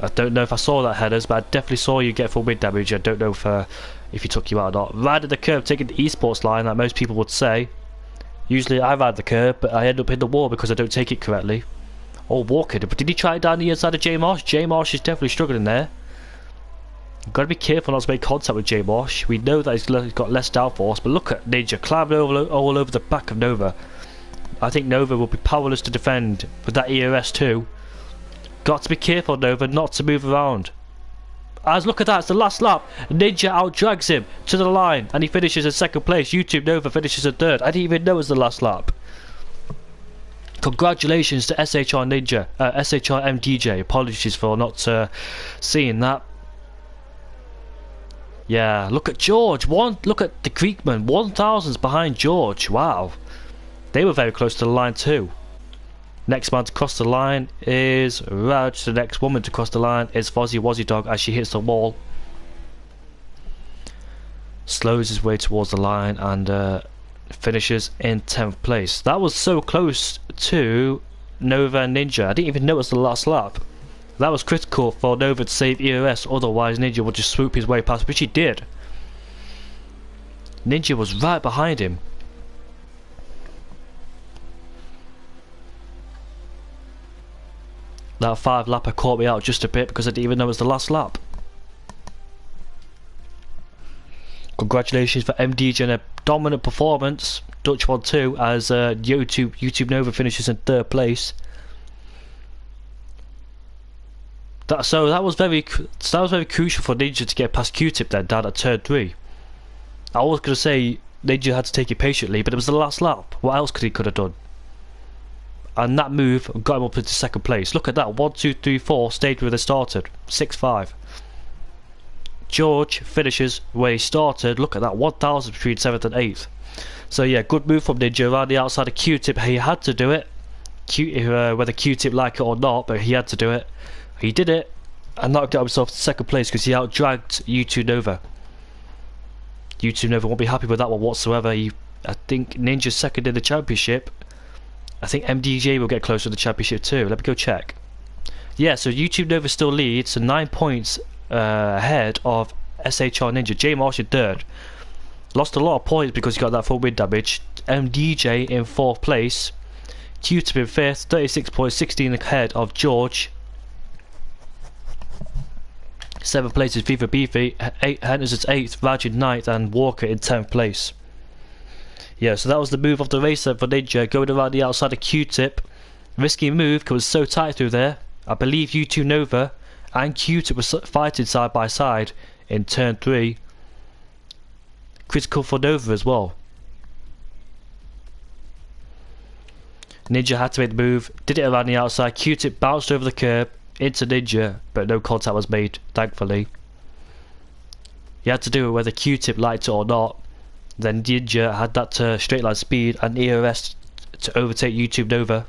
Speaker 1: I don't know if I saw that, headers, but I definitely saw you get full mid damage. I don't know if he took you out or not. Right at the curb, taking the esports line, like most people would say. Usually I ride the curb, but I end up in the wall because I don't take it correctly. Oh, Walker, but did he try it down the inside of J Marsh? J Marsh is definitely struggling there. Got to be careful not to make contact with J Marsh. We know that he's got less downforce, but look at Ninja climbing all over the back of Nova. I think Nova will be powerless to defend with that ERS too. Got to be careful, Nova, not to move around. As look at that, it's the last lap. Ninja outdrags him to the line and he finishes in second place. YouTube Nova finishes in third. I didn't even know it was the last lap. Congratulations to SHR Ninja, SHR MDJ. Apologies for not seeing that. Yeah, look at George. Look at the Greekman. 1,000's behind George. Wow. They were very close to the line too. Next man to cross the line is Raj. The next woman to cross the line is Fozzie Wozzie Dog as she hits the wall. Slows his way towards the line and finishes in 10th place. That was so close to Nova and Ninja. I didn't even know it was the last lap. That was critical for Nova to save EOS, otherwise Ninja would just swoop his way past, which he did. Ninja was right behind him. That 5 lapper caught me out just a bit because I didn't even know it was the last lap. Congratulations for MDJ and a dominant performance. Dutch one too, as YouTube Nova finishes in 3rd place. That was very crucial for Ninja to get past Q-Tip then, down at turn 3. I was going to say Ninja had to take it patiently, but it was the last lap. What else could have done? And that move got him up into 2nd place. Look at that, 1, 2, 3, 4 stayed where they started. 6-5. George finishes where he started. Look at that, 1,000 between 7th and 8th. So yeah, good move from Ninja around the outside of Q-Tip. He had to do it, whether Q-Tip liked it or not, but he had to do it. He did it and knocked out himself to 2nd place because he out-dragged YouTube Nova. YouTube Nova won't be happy with that one whatsoever. I think Ninja's 2nd in the championship. I think MDJ will get close to the championship too. Let me go check. Yeah, so YouTube Nova still leads, so 9 points ahead of SHR Ninja. J Marsh in 3rd. Lost a lot of points because he got that full wind damage. MDJ in 4th place. Q-Tip in 5th, 36 points, 16 ahead of George. 7th place is Viva Beefy, Henderson's 8th, Raj in 9th, and Walker in 10th place. Yeah, so that was the move of the race then for Ninja, going around the outside of Q-Tip. Risky move because it was so tight through there. I believe YouTube Nova and Q-Tip were fighting side by side in turn 3. Critical for Nova as well. Ninja had to make the move, did it around the outside. Q-Tip bounced over the curb into Ninja, but no contact was made, thankfully. You had to do it whether Q-Tip liked it or not. Then Ninja had that straight line speed and EOS to overtake YouTube Nova.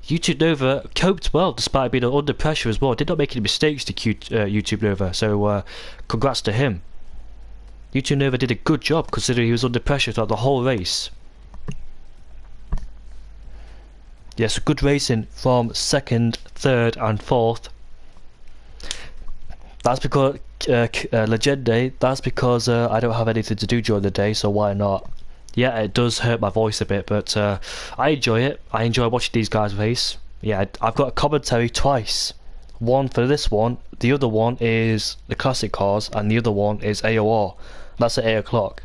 Speaker 1: YouTube Nova coped well despite being under pressure as well. Did not make any mistakes to YouTube Nova, so congrats to him. YouTube Nova did a good job considering he was under pressure throughout the whole race. Yes, good racing from 2nd, 3rd and 4th. That's because Legende, that's because I don't have anything to do during the day, so why not? Yeah, it does hurt my voice a bit, but I enjoy it. I enjoy watching these guys race. Yeah, I've got a commentary twice. One for this one, the other one is the classic cars, and the other one is AOR. That's at 8 o'clock.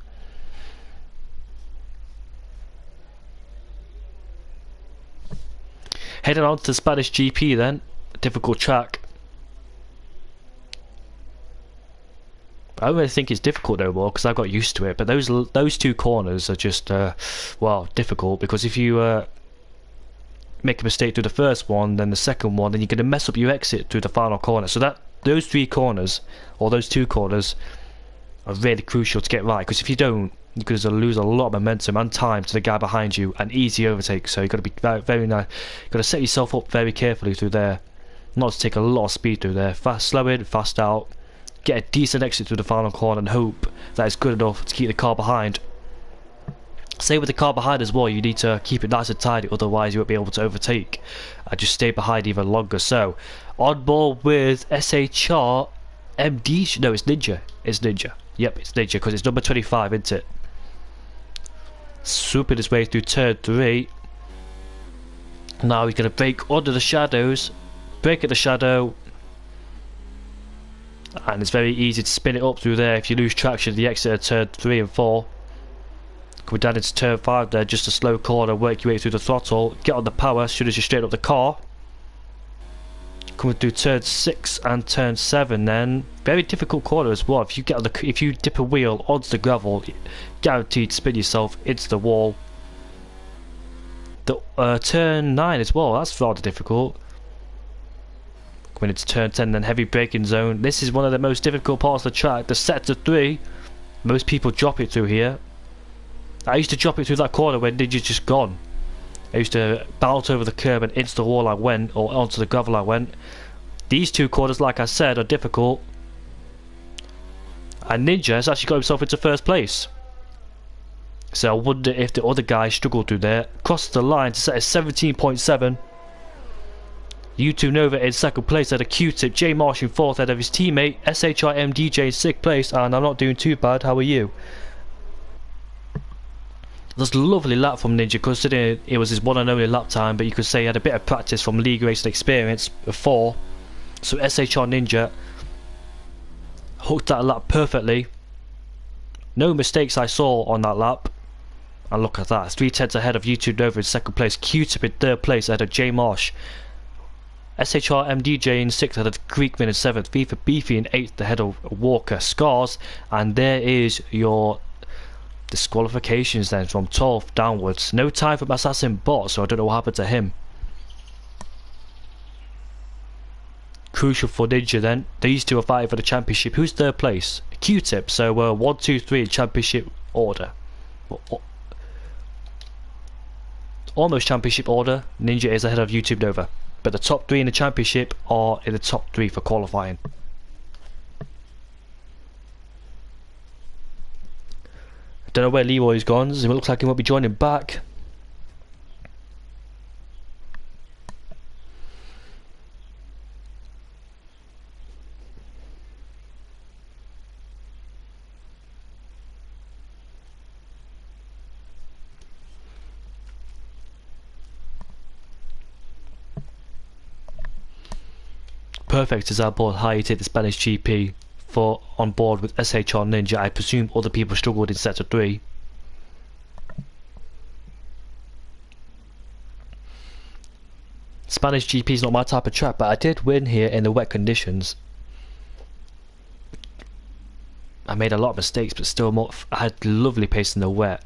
Speaker 1: Heading on to the Spanish GP then, difficult track. I don't really think it's difficult no more because I got used to it, but those 2 corners are just well, difficult because if you make a mistake through the first one, then the second one, then you're going to mess up your exit through the final corner. So those 3 corners, or those 2 corners, are really crucial to get right, because if you don't, you're going to lose a lot of momentum and time to the guy behind you, and easy overtake. So you've got to be very nice. You've got to set yourself up very carefully through there, not to take a lot of speed through there. Slow in, fast out, get a decent exit through the final corner, and hope that it's good enough to keep the car behind. Same with the car behind as well, you need to keep it nice and tidy, otherwise you won't be able to overtake and just stay behind even longer. So on board with SHR MD, no, it's Ninja. It's Ninja. Yep, it's Ninja because it's number 25, isn't it? Swooping his way through turn 3. Now he's going to break under the shadows, break at the shadow, and it's very easy to spin it up through there if you lose traction at the exit of turn 3 and 4. Coming down into turn 5 there, just a slow corner, work your way through the throttle, get on the power as soon as you straighten up the car. Coming through turn 6 and turn 7 then, very difficult corner as well. If you dip a wheel onto the gravel, guaranteed to spin yourself into the wall. The turn 9 as well, that's rather difficult. Coming into turn 10 then, heavy braking zone. This is one of the most difficult parts of the track. The sector 3, most people drop it through here. I used to drop it through that corner when Ninja's just gone. I used to bounce over the curb and into the wall I went, or onto the gravel I went. These 2 corners, like I said, are difficult. And Ninja has actually got himself into 1st place. So I wonder if the other guy struggled through there. Crosses the line to set a 17.7. YouTube Nova in second place at a Q-Tip, J Marsh in fourth ahead of his teammate, SHR MDJ in sixth place, and I'm not doing too bad. How are you? That's a lovely lap from Ninja, considering it was his one and only lap time, but you could say he had a bit of practice from league racing experience before. So SHR Ninja hooked that lap perfectly. No mistakes I saw on that lap. And look at that, 3/10 ahead of YouTube Nova in second place, Q-Tip in third place ahead of J Marsh, SHR MDJ in sixth ahead of Greekman in seventh, FIFA Beefy in eighth ahead of Walker Scars, and there is your disqualifications then from 12th downwards. No time for Assassin Bot, so I don't know what happened to him. Crucial for Ninja then. These two are fighting for the championship. Who's third place? Q-Tip. So 1, 2, 3 in championship order. Almost championship order. Ninja is ahead of YouTube Nova, but the top 3 in the championship are in the top 3 for qualifying. Don't know where Leroy's gone. It looks like he might be joining back. Perfect is our board how you take the Spanish GP for on board with SHR Ninja. I presume other people struggled in sector 3. Spanish GP is not my type of track, but I did win here in the wet conditions. I made a lot of mistakes, but still I had lovely pace in the wet.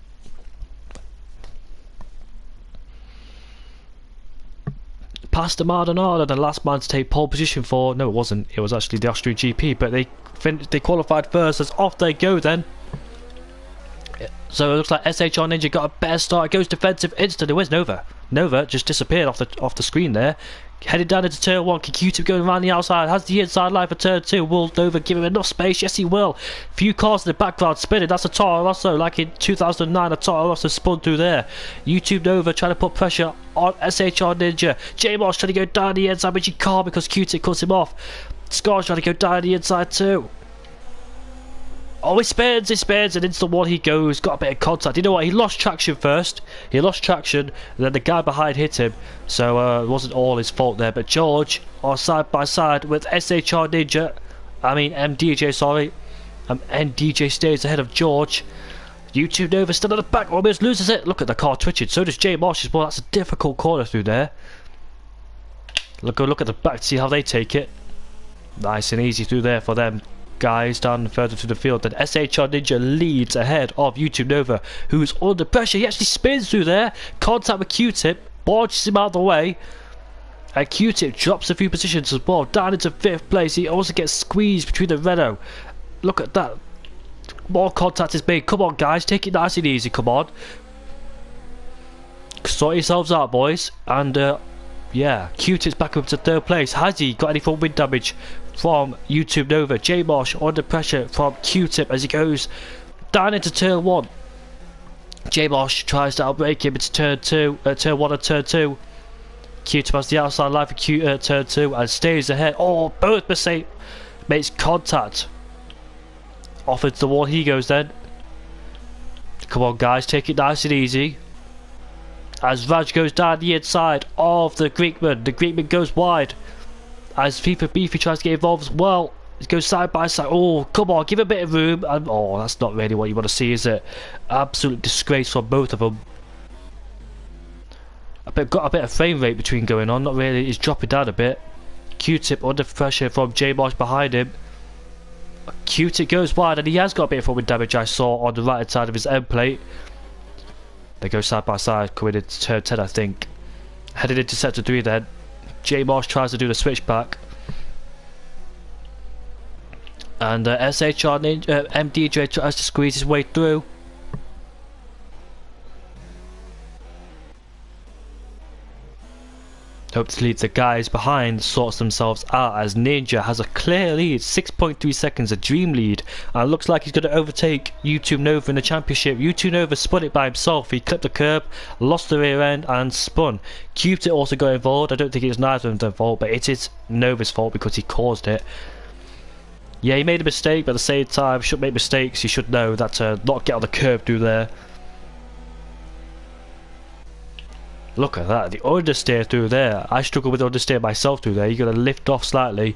Speaker 1: Past the Maldonado, the last man to take pole position for. No, it wasn't. It was actually the Austrian GP, but they qualified first. As off they go then. So it looks like SHR Ninja got a better start. It goes defensive instantly. Where's Nova? Nova just disappeared off the screen there. Headed down into turn 1. Can Q-Tip going around the outside? Has the inside line for turn 2. Will Nova give him enough space? Yes, he will. Few cars in the background spinning. That's a Toro Rosso. Like in 2009, a Toro Rosso spun through there. YouTube Nova trying to put pressure on SHR Ninja. J Marsh trying to go down the inside, but he can't because Q-Tip cuts him off. Scar's trying to go down the inside too. Oh, he spins, and into the one he goes. Got a bit of contact. You know what? He lost traction first. He lost traction, and then the guy behind hit him. So it wasn't all his fault there. But George are side by side with SHR Ninja. I mean MDJ, sorry. MDJ stays ahead of George. YouTube Nova still at the back. Almost loses it. Look at the car twitching. So does J Marsh as well. That's a difficult corner through there. Look at the back to see how they take it. Nice and easy through there for them guys down further to the field. Then SHR Ninja leads ahead of YouTube Nova, who's under pressure. He actually spins through there. Contact with Q-Tip, barges him out of the way, and Q-Tip drops a few positions as well, down into 5th place. He also gets squeezed between the Renault. Look at that. More contact is made. Come on guys, take it nice and easy. Come on, sort yourselves out boys. And yeah, Q-Tip's back up to 3rd place. Has he got any front wind damage from YouTube Nova? J Marsh under pressure from Q-Tip as he goes down into turn 1. J Marsh tries to outbrake him into turn 1 and turn 2. Q-Tip has the outside line for turn 2 and stays ahead. Oh, both makes contact. Off into the wall he goes then. Come on guys, take it nice and easy. As Raj goes down the inside of the Greekman. The Greekman goes wide. As FIFA Beefy tries to get involved as well. It goes side by side. Oh, come on, give a bit of room. And oh, that's not really what you want to see, is it? Absolute disgrace for both of them. Got a bit of frame rate between going on. Not really. He's dropping down a bit. Q-Tip under pressure from J Marsh behind him. Q-Tip goes wide, and he has got a bit of forward damage I saw on the right hand side of his end plate. They go side by side, coming into turn 10, I think. Headed into sector 3 then. J Marsh tries to do the switchback. And SHR Ninja, MDJ tries to squeeze his way through. Hopefully the guys behind sorts themselves out, as Ninja has a clear lead, 6.3 seconds, a dream lead, and it looks like he's going to overtake YouTube Nova in the championship. YouTube Nova spun it by himself. He clipped the curb, lost the rear end and spun. Cupid also got involved. I don't think it was neither of them's fault, but it is Nova's fault because he caused it. Yeah, he made a mistake, but at the same time, shouldn't make mistakes. You should know that to not get on the curb through there. Look at that, the understeer through there. I struggle with understeer myself through there. You're going to lift off slightly.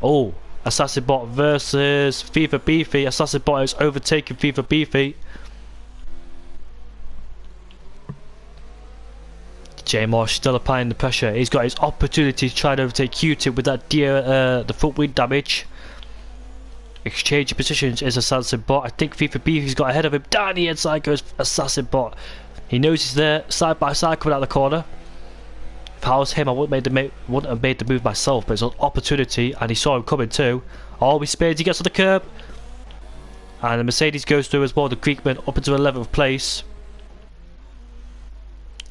Speaker 1: Oh, Assassin Bot versus Fever Beefy. Assassin Bot is overtaking Fever Beefy. J-Marsh still applying the pressure. He's got his opportunity to try to overtake Q-Tip with that the front wing damage. Exchanging positions is Assassin Bot. I think Fever Beefy's got ahead of him. Down the inside goes Assassin Bot. He knows he's there, side by side, coming out the corner. If I was him, I wouldn't have made the move myself, but it's an opportunity, and he saw him coming too. Oh, he spins, he gets on the curb. And the Mercedes goes through as well, the Greekman up into 11th place.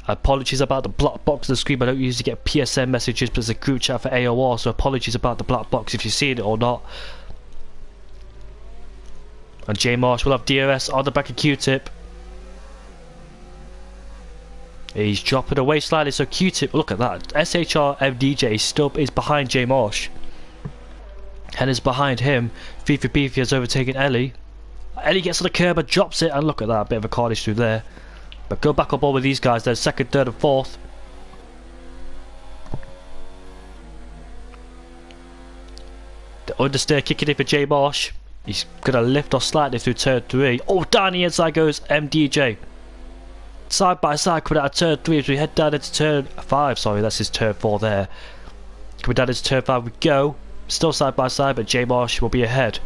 Speaker 1: Apologies about the black box on the screen, I don't usually get PSN messages, but there's a group chat for AOR, so apologies about the black box if you've seen it or not. And J Marsh will have DRS on the back of Q-Tip. He's dropping away slightly, so Q-Tip, look at that. SHR MDJ still is behind J Marsh. And is behind him. Fifi Beefy has overtaken Ellie. Ellie gets on the curb and drops it, and look at that, a bit of a carnage through there. But go back on board with these guys, they're second, third and fourth. The understeer kicking in for J Marsh. He's going to lift off slightly through turn 3. Oh, down the inside goes MDJ. Side by side coming out of turn 3 as we head down into turn 5. Sorry, that's his turn 4 there. Coming down into turn 5 we go. Still side by side, but J Marsh will be ahead.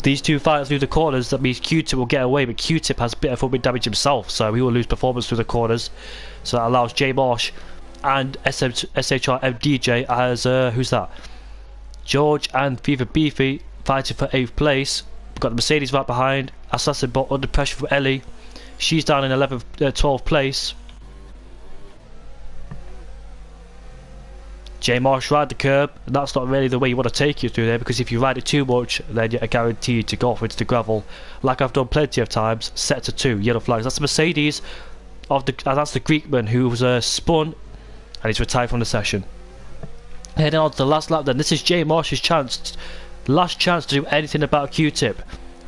Speaker 1: These two fight through the corners, that means Q-Tip will get away, but Q-Tip has a bit of football damage himself, so he will lose performance through the corners. So that allows J Marsh and SHR MDJ as, who's that? George and Fever Beefy fighting for 8th place. We've got the Mercedes right behind. Assassin Bot under pressure from Ellie. She's down in 12th place. J Marsh ride the curb, and that's not really the way you want to take you through there, because if you ride it too much, then you're guaranteed to go off into the gravel, like I've done plenty of times. Set to 2 yellow flags. That's the Mercedes of the, and that's the Greekman who was spun, and he's retired from the session. Heading on to the last lap. Then this is J Marsh's chance, last chance to do anything about Q-Tip.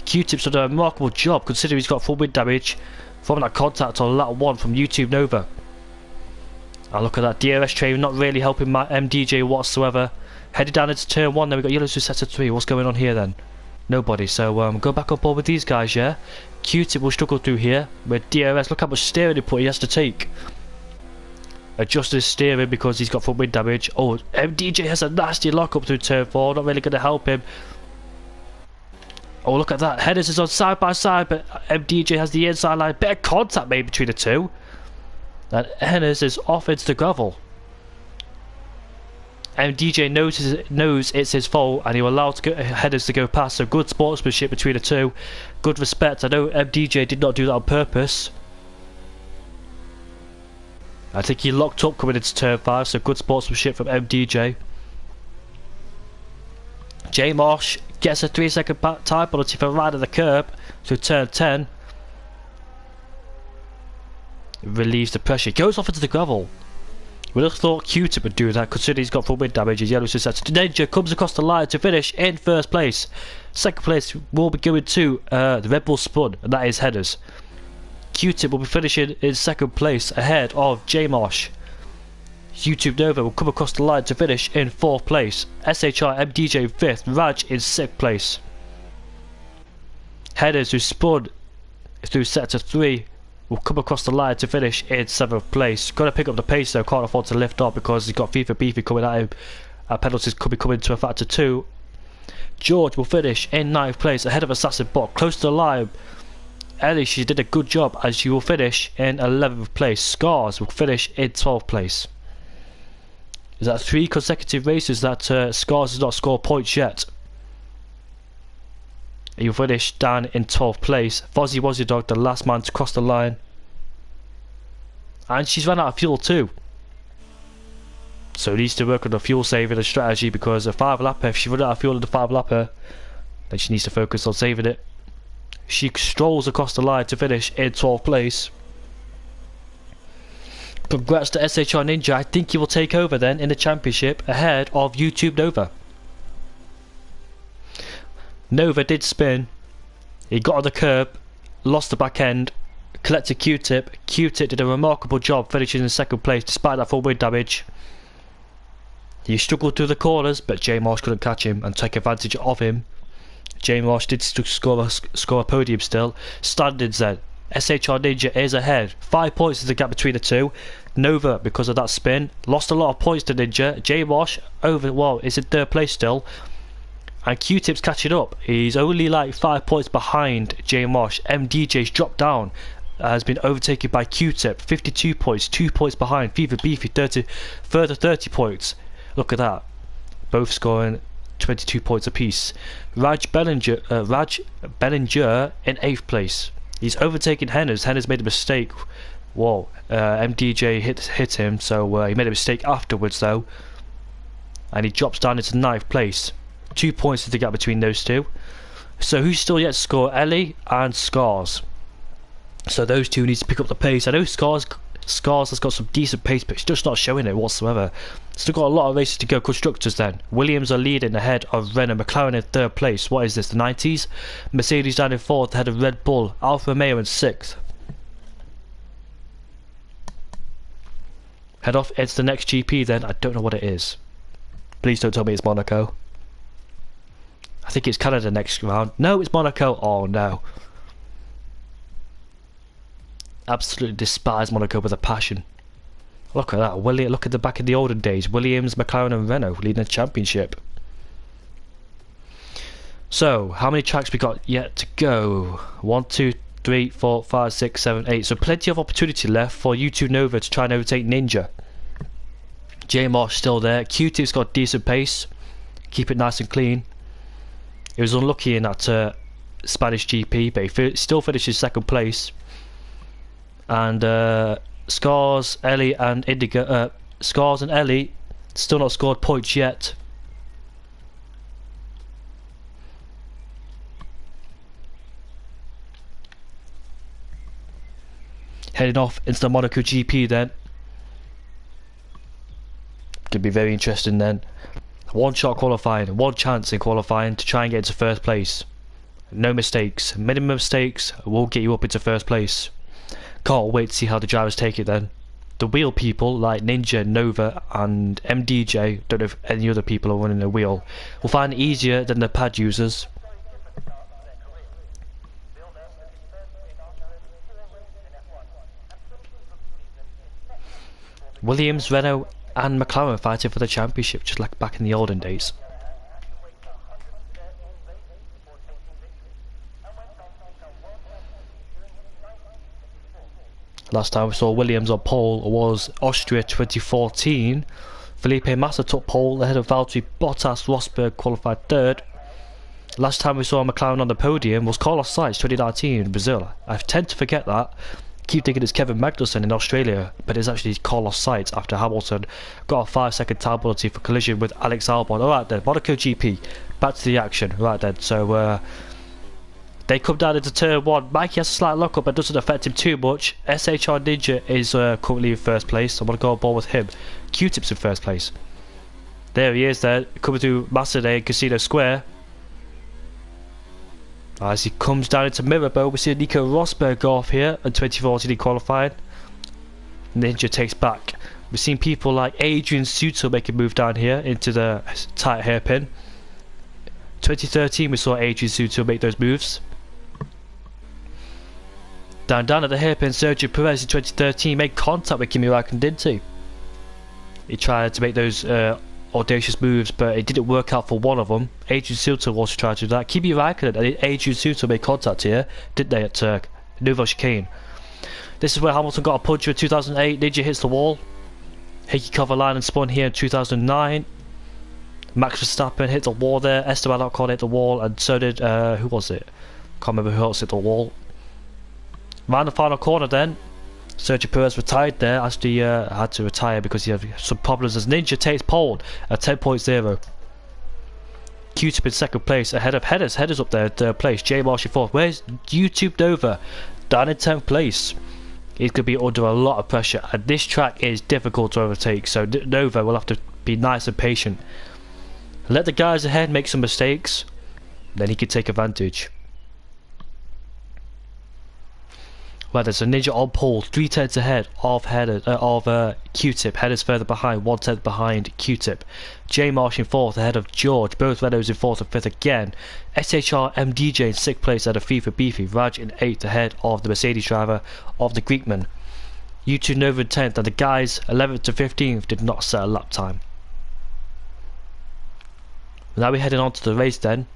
Speaker 1: Q-Tip's done a remarkable job considering he's got full wind damage from that contact on lap 1 from YouTube Nova. And look at that DRS train not really helping my MDJ whatsoever. Headed down into turn 1, then we've got yellows to set to 3. What's going on here then? Nobody. So go back on board with these guys, yeah? Q-Tip will struggle through here with DRS. Look how much steering input he has to take. Adjust his steering because he's got full wind damage. Oh, MDJ has a nasty lock up through turn 4. Not really going to help him. Oh, look at that. Headers is on side by side, but MDJ has the inside line. Bit of contact made between the two. And Headers is off into the gravel. MDJ knows it's his fault, and he will allow Headers to go past. So good sportsmanship between the two. Good respect. I know MDJ did not do that on purpose. I think he locked up coming into turn 5, so good sportsmanship from MDJ. J Marsh gets a 3-second time penalty for riding the curb through turn 10. Relieves the pressure. Goes off into the gravel. We'd have thought Q-Tip would do that considering he's got full wind damage. His yellow success. Ninja comes across the line to finish in 1st place. 2nd place will be going to the Red Bull Spun, and that is Headers. Q-Tip will be finishing in 2nd place ahead of J Marsh. YouTube Nova will come across the line to finish in 4th place. SHR MDJ 5th, Raj in 6th place. Headers, who spun through sector 3, will come across the line to finish in 7th place. Got to pick up the pace though, can't afford to lift up because he's got FIFA Beefy coming at him. Penalties could be coming to a factor 2. George will finish in 9th place ahead of Assassin Bot, close to the line. Ellie, she did a good job as she will finish in 11th place. Scars will finish in 12th place. Is that 3 consecutive races that Scars has not scored points yet? He'll finish down in 12th place. Fozzie Wozzie Dog, the last man to cross the line. And she's run out of fuel too. So he needs to work on the fuel saving and strategy, because a 5-lapper, if she runs out of fuel in the 5-lapper, then she needs to focus on saving it. She strolls across the line to finish in 12th place. Congrats to SHR Ninja. I think he will take over then in the championship ahead of YouTube Nova. Nova did spin. He got on the curb, lost the back end, collected Q-Tip. Q-Tip did a remarkable job finishing in 2nd place despite that full wind damage. He struggled through the corners, but J Marsh couldn't catch him and take advantage of him. J Marsh did score a podium still. Standings then. SHR Ninja is ahead. 5 points is the gap between the two. Nova, because of that spin, lost a lot of points to Ninja. J Marsh is in 3rd place still. And Q-Tip's catching up. He's only like 5 points behind J Marsh. MDJ's dropped down. Has been overtaken by Q-Tip. 52 points. 2 points behind. Fever Beefy 30 points. Look at that. Both scoring 22 points apiece. Raj Bellinger in 8th place. He's overtaken Henners. Henners made a mistake. Whoa. MDJ hit him, so he made a mistake afterwards though. And he drops down into 9th place. 2 points is the gap between those two. So who's still yet to score? Ellie and Scars. So those two need to pick up the pace. I know Scars has got some decent pace, but it's just not showing it whatsoever. Still got a lot of races to go. Constructors then. Williams are leading ahead of Renault. McLaren in 3rd place. What is this, the 90s? Mercedes down in 4th ahead of Red Bull. Alfa Romeo in 6th. Head off, it's the next GP then. I don't know what it is. Please don't tell me it's Monaco. I think it's Canada next round. No, it's Monaco. Oh no. Absolutely despise Monaco with a passion. Look at that. Look at the back in the olden days. Williams, McLaren and Renault leading the championship. So, how many tracks we got yet to go? 1, 2, 3, 4, 5, 6, 7, 8. So plenty of opportunity left for YouTube Nova to try and overtake Ninja. J Marsh still there. Q-Tip's got decent pace. Keep it nice and clean. He was unlucky in that Spanish GP, but he still finishes 2nd place. And Scars, Ellie and Indigo, Scars and Ellie still not scored points yet. Heading off into the Monaco GP then. Could be very interesting then. 1 shot qualifying, 1 chance in qualifying to try and get into 1st place. No mistakes. Minimum mistakes will get you up into 1st place. Can't wait to see how the drivers take it then. The wheel people like Ninja, Nova and MDJ, don't know if any other people are running a wheel, will find it easier than the pad users. Williams, Renault and McLaren fighting for the championship just like back in the olden days. Last time we saw Williams on pole was Austria 2014. Felipe Massa took pole ahead of Valtteri Bottas. Rosberg qualified 3rd. Last time we saw McLaren on the podium was Carlos Sainz 2019 in Brazil. I tend to forget that. Keep thinking it's Kevin Magnussen in Australia, but it's actually Carlos Sainz after Hamilton got a 5-second time penalty for collision with Alex Albon. Alright then, Monaco GP. Back to the action. Right then, so they come down into turn 1. Mikey has a slight lock up, but doesn't affect him too much. SHR Ninja is currently in 1st place. I'm going to go on board with him. Q-Tip's in 1st place. There he is there, coming through Macedon Casino Square. As he comes down into Mirabel, we see Nico Rosberg go off here in 2014 he qualified. Ninja takes back. We've seen people like Adrian Sutil make a move down here into the tight hairpin. 2013 we saw Adrian Sutil make those moves. Down at the hairpin, Sergio Perez in 2013 made contact with Kimi Räikkönen, didn't he? He tried to make those audacious moves, but it didn't work out for one of them. Adrian Sutil also tried to do that. Kimi Räikkönen and Adrian Sutil made contact here, didn't they, at Nouveau Chicane? This is where Hamilton got a puncher in 2008. Ninja hits the wall. Hickey Kovalainen spun here in 2009. Max Verstappen hit the wall there. Esteban Ocon hit the wall, and so did who was it? Can't remember who else hit the wall. Round the final corner then. Sergio Perez retired there as he had to retire because he had some problems as Ninja takes pole at 10.0. Q-Tip in second place ahead of Headers. Headers up there in third place. J Marsh in fourth. Where's YouTube Nova? Down in 10th place. He's going to be under a lot of pressure, and this track is difficult to overtake, so Nova will have to be nice and patient. Let the guys ahead make some mistakes, then he can take advantage. Right, there's a Ninja on pole, 3/10 ahead of Q-Tip. Headers further behind, 1/10 behind Q-Tip. J Marsh in fourth ahead of George. Both Renaults in fourth and fifth again. SHR MDJ in sixth place ahead of FIFA Beefy. Raj in eighth ahead of the Mercedes driver of the Greekman. U2 Nova in 10th, and the guys 11th to 15th did not set a lap time. Now we're heading on to the race then.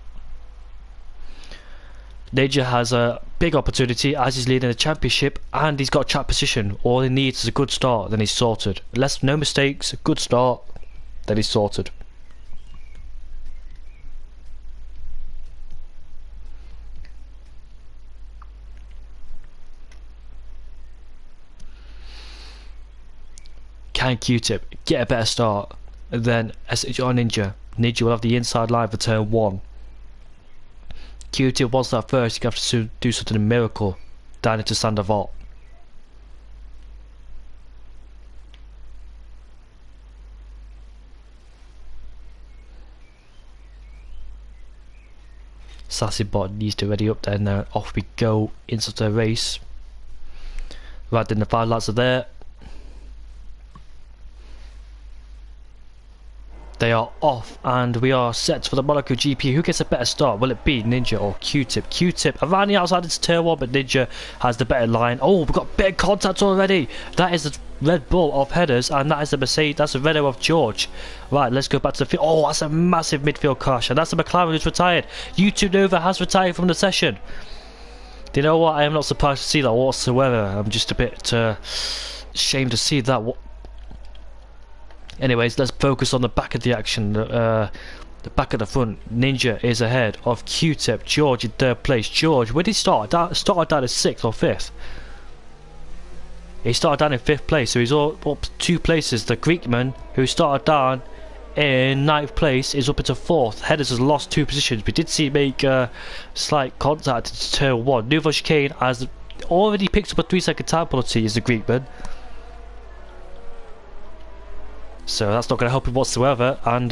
Speaker 1: Ninja has a big opportunity as he's leading the championship, and he's got track position. All he needs is a good start, then he's sorted. No mistakes, a good start, then he's sorted. Can Q-Tip get a better start than SHR Ninja? Ninja will have the inside line for turn 1. Q-Tip wants that first. You have to do something a miracle down into Sandoval. Sassy Bot needs to ready up there, and now off we go into the race. Right then, the 5 lads are there. They are off, and we are set for the Monaco GP. Who gets a better start? Will it be Ninja or Q-Tip? Q-Tip around the outside into turn 1, but Ninja has the better line. Oh, we've got big contact already. That is the Red Bull of Headers, and that is the Mercedes. That's the Renault of George. Right, let's go back to the field. Oh, that's a massive midfield crash, and that's the McLaren who's retired. YouTube Nova has retired from the session. Do you know what? I am not surprised to see that whatsoever. I'm just a bit ashamed to see that. Anyways, let's focus on the back of the action. The back of the front. Ninja is ahead of Q-Tip. George in third place. George, where did he start? Started down in 6th or 5th. He started down in 5th place, so he's all up 2 places. The Greekman, who started down in 9th place, is up into 4th. Headers has lost 2 positions. We did see him make slight contact into turn 1. Nouveau Chicane has already picked up a 3-second time penalty, is the Greekman. So that's not going to help him whatsoever. And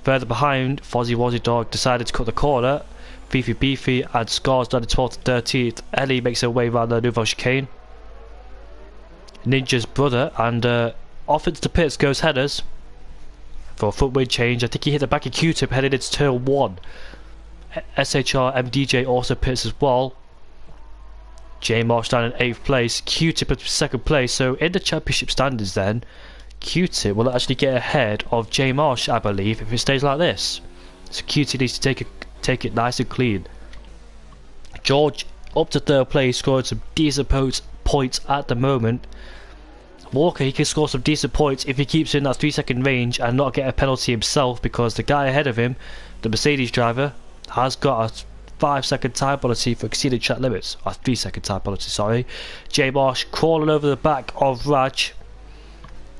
Speaker 1: further behind, Fozzie Wozzie Dog decided to cut the corner. Fifi Beefy and Scars down in 12th and 13th. Ellie makes her way around the Nouveau Chicane. Ninja's brother, and off into the pits goes Headers for a front wing change. I think he hit the back of Q-Tip headed into turn 1. SHR MDJ also pits as well. J Marsh down in 8th place, Q-Tip in 2nd place. So in the championship standings then, Q-Tip will actually get ahead of J Marsh, I believe, if it stays like this. So Q-Tip needs to take it nice and clean. George up to 3rd place, scoring some decent points at the moment. Walker, he can score some decent points if he keeps in that 3-second range and not get a penalty himself, because the guy ahead of him, the Mercedes driver, has got a 5-second time penalty for exceeding track limits. A 3-second time penalty, sorry. J Marsh crawling over the back of Raj.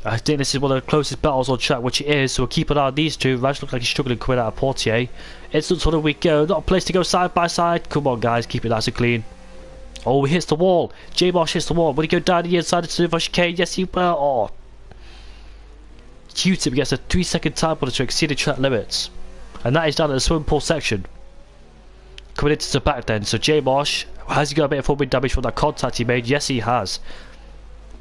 Speaker 1: I think this is one of the closest battles on track, which it is, so we'll keep an eye on these two. Raj looks like he's struggling coming out of Portier. Instant tunnel we go, not a place to go side by side. Come on guys, keep it nice and clean. Oh, he hits the wall. J Marsh hits the wall. Will he go down the inside into the chicane? Yes, he will. Oh. Q-Tip gets a 3-second time penalty to exceed the track limits. And that is down at the swimming pool section. Coming into the back then, so J Marsh, has he got a bit of front wing damage from that contact he made? Yes, he has.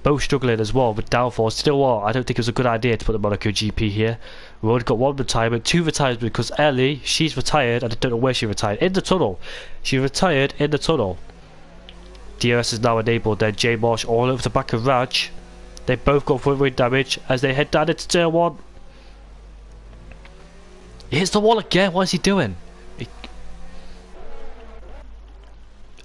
Speaker 1: Both struggling as well with downforce. Still what? I don't think it was a good idea to put the Monaco GP here. We've already got 1 retirement, 2 retirements because Ellie, she's retired, and I don't know where she retired. In the tunnel. She retired in the tunnel. DRS is now enabled then. J Marsh all over the back of Raj. They both got front wing damage as they head down into turn 1. He hits the wall again. What is he doing?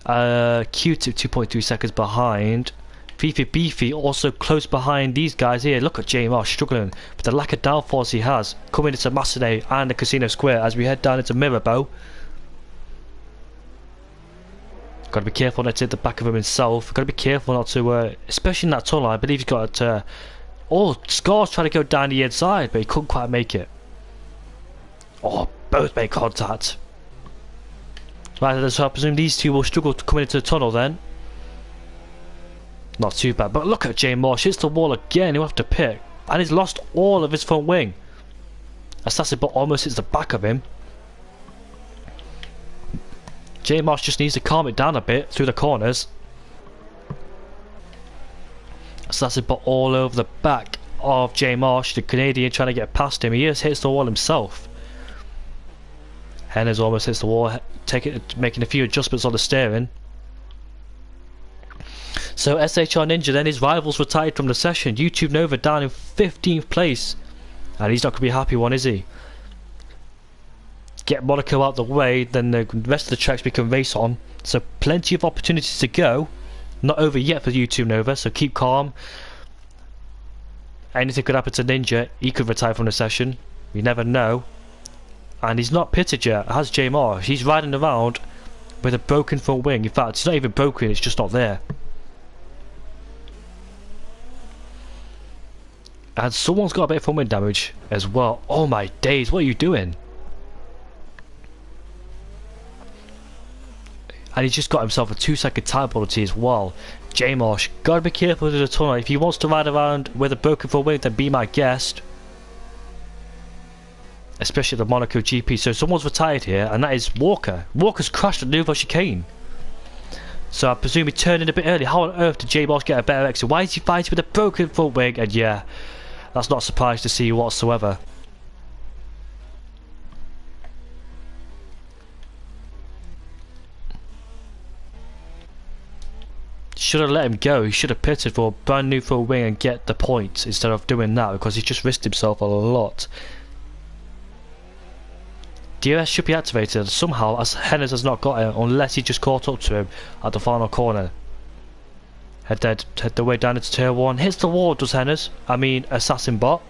Speaker 1: Q-Tip 2.3 seconds behind. Fifi Beefy also close behind these guys here. Look at J Marsh struggling with the lack of downforce he has coming into Massenet and the Casino Square as we head down into Mirabeau. Got to be careful not to hit the back of him himself. Got to be careful not to, especially in that tunnel. I believe he's got. Scar's trying to go down the inside, but he couldn't quite make it. Oh, both made contact. Right, so I presume these two will struggle to come into the tunnel then. Not too bad, but look at Jay Marsh. Hits the wall again. He'll have to pick, and he's lost all of his front wing. Assassin Bot almost hits the back of him. Jay Marsh just needs to calm it down a bit through the corners. Assassin Bot all over the back of Jay Marsh, the Canadian, trying to get past him. He just hits the wall himself. Hennes almost hits the wall, making a few adjustments on the steering. So SHR Ninja then, his rivals retired from the session. YouTube Nova down in 15th place. And he's not going to be a happy one, is he? Get Monaco out the way, then the rest of the tracks we can race on. So plenty of opportunities to go. Not over yet for YouTube Nova, so keep calm. Anything could happen to Ninja. He could retire from the session. You never know. And he's not pitted yet, has Jay Marsh. He's riding around with a broken front wing. In fact, it's not even broken, it's just not there. And someone's got a bit of front wing damage as well. Oh my days, what are you doing? And he's just got himself a 2-second time penalty as well. Jay Marsh, gotta be careful with the tunnel. If he wants to ride around with a broken front wing, then be my guest. Especially the Monaco GP. So someone's retired here, and that is Walker. Walker's crashed at Nouveau Chicane. So I presume he turned in a bit early. How on earth did Jay Marsh get a better exit? Why is he fighting with a broken front wing? And yeah, that's not a surprise to see whatsoever. Should have let him go. He should have pitted for a brand new front wing and get the points instead of doing that, because he just risked himself a lot. DRS should be activated somehow, as Hennes has not got it, unless he just caught up to him at the final corner. Head the way down into turn 1. Hits the wall, does Hennes? I mean, Assassin Bot.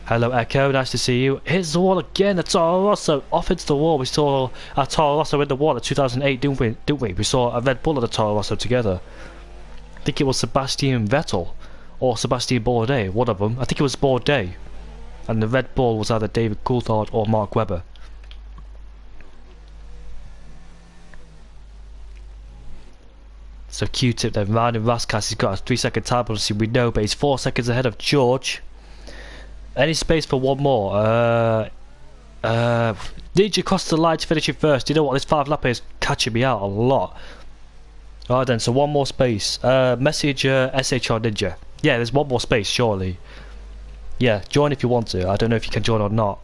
Speaker 1: Hello Echo, nice to see you. Hits the wall again. Toro Rosso off into the wall. We saw Toro Rosso in the wall at 2008, didn't we? We saw a Red Bull at the Toro Rosso together. I think it was Sebastian Vettel or Sebastian Bourdais, one of them. I think it was Bourdais. And the Red Bull was either David Coulthard or Mark Webber. So Q-Tip then, Ryan Raskas, he's got a 3-second time penalty, we know, but he's 4 seconds ahead of George. Any space for one more? Ninja crossed the line to finish it first. You know what, this 5-lapper is catching me out a lot. Alright then, so one more space. Message SHR Ninja. Yeah, there's one more space, surely. Yeah, join if you want to. I don't know if you can join or not.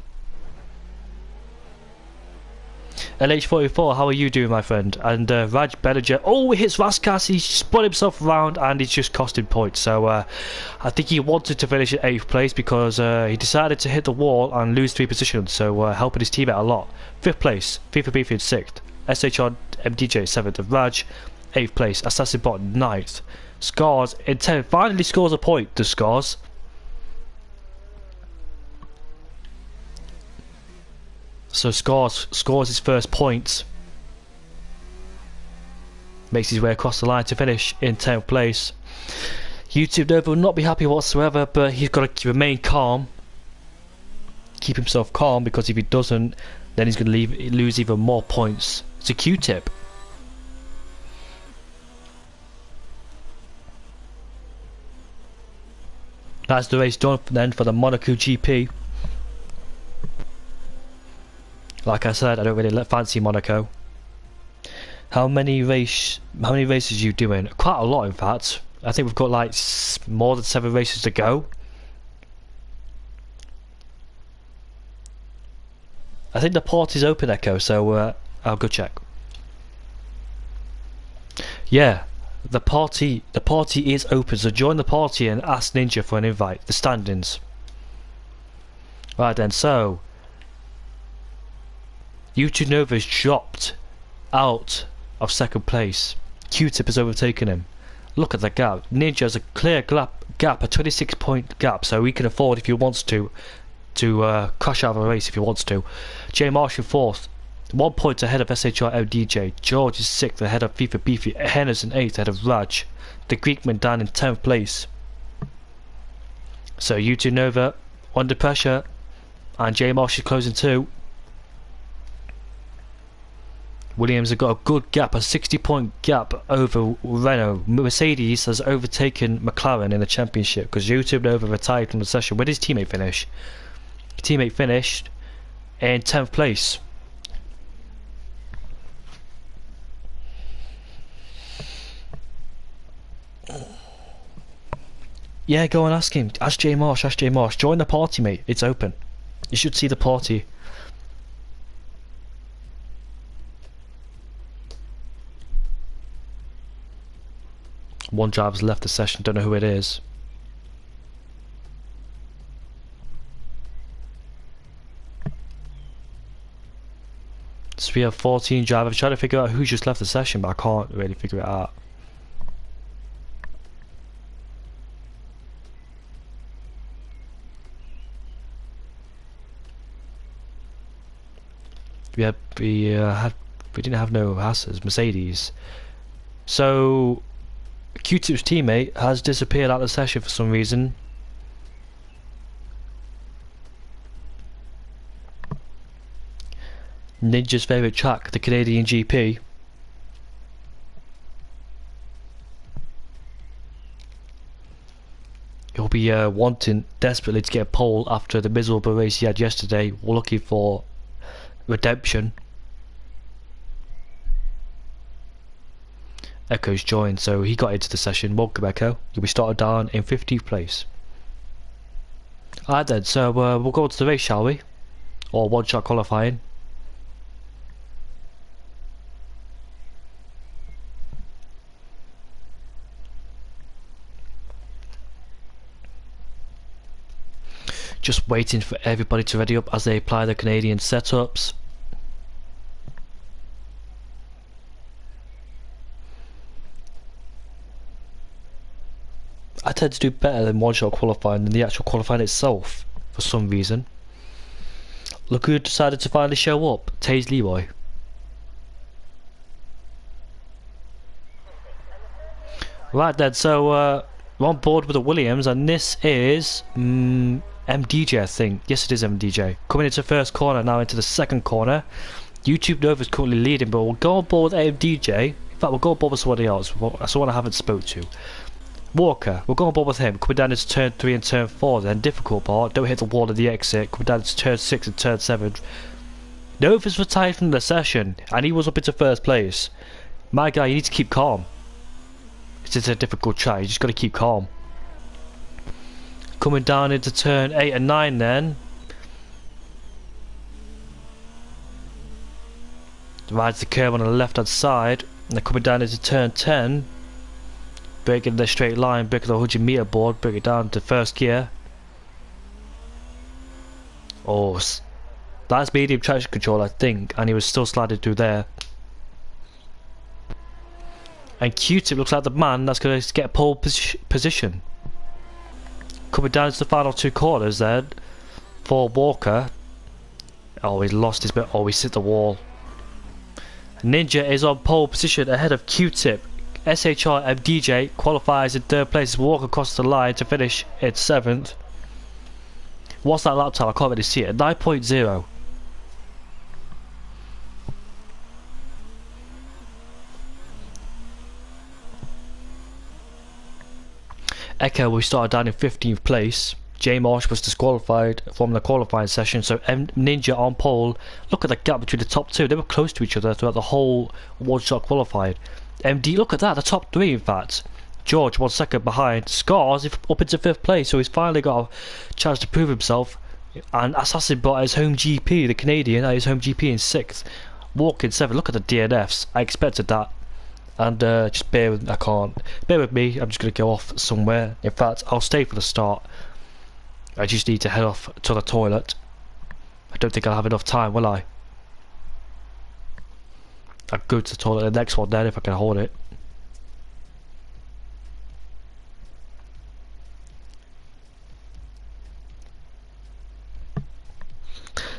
Speaker 1: LH44, how are you doing, my friend? And Raj Bellinger, oh, he hits Raskas. He's spun himself around and he's just costing points. So I think he wanted to finish at 8th place because he decided to hit the wall and lose 3 positions. So helping his team out a lot. 5th place, FIFA Beefy in 6th. SHR MDJ 7th. And Raj 8th place. Assassin Bot 9th. Scars in 10th. Finally scores a point. The Scars. So scores his first point, makes his way across the line to finish in 10th place. YouTube Nova will not be happy whatsoever, but he's got to remain calm, keep himself calm, because if he doesn't, then he's going to lose even more points. It's a Q-tip. That's the race done then for the Monaco GP. Like I said, I don't really fancy Monaco. How many races are you doing? Quite a lot, in fact. I think we've got like more than 7 races to go. I think the party's open, Echo, so I'll go check. Yeah, the party is open, so join the party and ask Ninja for an invite. The standings. Right then, so YouTube Nova's dropped out of 2nd place. Q-Tip has overtaken him. Look at the gap. Ninja has a clear gap, a 26-point gap, so he can afford, if he wants to crash out of a race if he wants to. Jay Marsh in 4th. 1 point ahead of SHR LDJ. George is 6th ahead of FIFA Beefy. Henderson 8th ahead of Raj. The Greekman down in 10th place. So U2 Nova under pressure, and J Marsh is closing too. Williams have got a good gap, a 60-point gap over Renault. Mercedes has overtaken McLaren in the championship because U2 Nova retired from the session. Where did his teammate finish? His teammate finished in 10th place. Yeah, go and ask him. Ask J Marsh, ask J Marsh. Join the party, mate. It's open. You should see the party. One driver's left the session, don't know who it is. So we have 14 drivers. I'm trying to figure out who just left the session, but I can't really figure it out. We didn't have no Hassas, Mercedes. So Q-Tip's teammate has disappeared out of the session for some reason. Ninja's favourite track, the Canadian GP. He'll be wanting desperately to get a pole after the miserable race he had yesterday. We're looking for redemption. Echo's joined, so he got into the session. Welcome, Echo. You'll be started down in 15th place. Alright then, so we'll go on to the race, shall we? Or one-shot qualifying. Just waiting for everybody to ready up as they apply the Canadian setups. I tend to do better than one-shot qualifying than the actual qualifying itself for some reason. Look who decided to finally show up. Taze Leroy. Right then, so we're on board with the Williams, and this is MDJ, I think. Yes, it is MDJ. Coming into first corner, now into the second corner. YouTube Nova is currently leading, but we'll go on board with MDJ. In fact, we'll go on board with somebody else. Someone I haven't spoke to. Walker, we'll go on board with him. Coming down into turn 3 and turn 4 then. Difficult part. Don't hit the wall at the exit. Coming down into turn 6 and turn 7. Nova's retired from the session, and he was up into first place. My guy, you need to keep calm. It's a difficult track. You just got to keep calm. Coming down into turn 8 and 9 then. Rides the curve on the left hand side. And they're coming down into turn 10. Breaking the straight line, breaking the 100-meter board, break it down to first gear. Oh, that's medium traction control, I think, and he was still sliding through there. And Q-Tip looks like the man that's going to get pole position. Coming down to the final 2 corners then for Walker. Oh, he's lost his bit. Oh, he's hit the wall. Ninja is on pole position ahead of Q-Tip. SHR MDJ qualifies in 3rd place. Walk across the line to finish in 7th. What's that lap time? I can't really see it. 9.0. Echo, we started down in 15th place. J Marsh was disqualified from the qualifying session, so Ninja on pole. Look at the gap between the top 2. They were close to each other throughout the whole one-shot qualified. MD, look at that, the top 3 in fact. George 1 second behind. Scars up into 5th place, so he's finally got a chance to prove himself. And Assassin brought his home GP, the Canadian, at his home GP in 6th. Walk in 7th. Look at the DNFs. I expected that. And just bear with me. I'm just going to go off somewhere. In fact, I'll stay for the start. I just need to head off to the toilet. I don't think I'll have enough time, will I? I'll go to the toilet the next one then if I can hold it.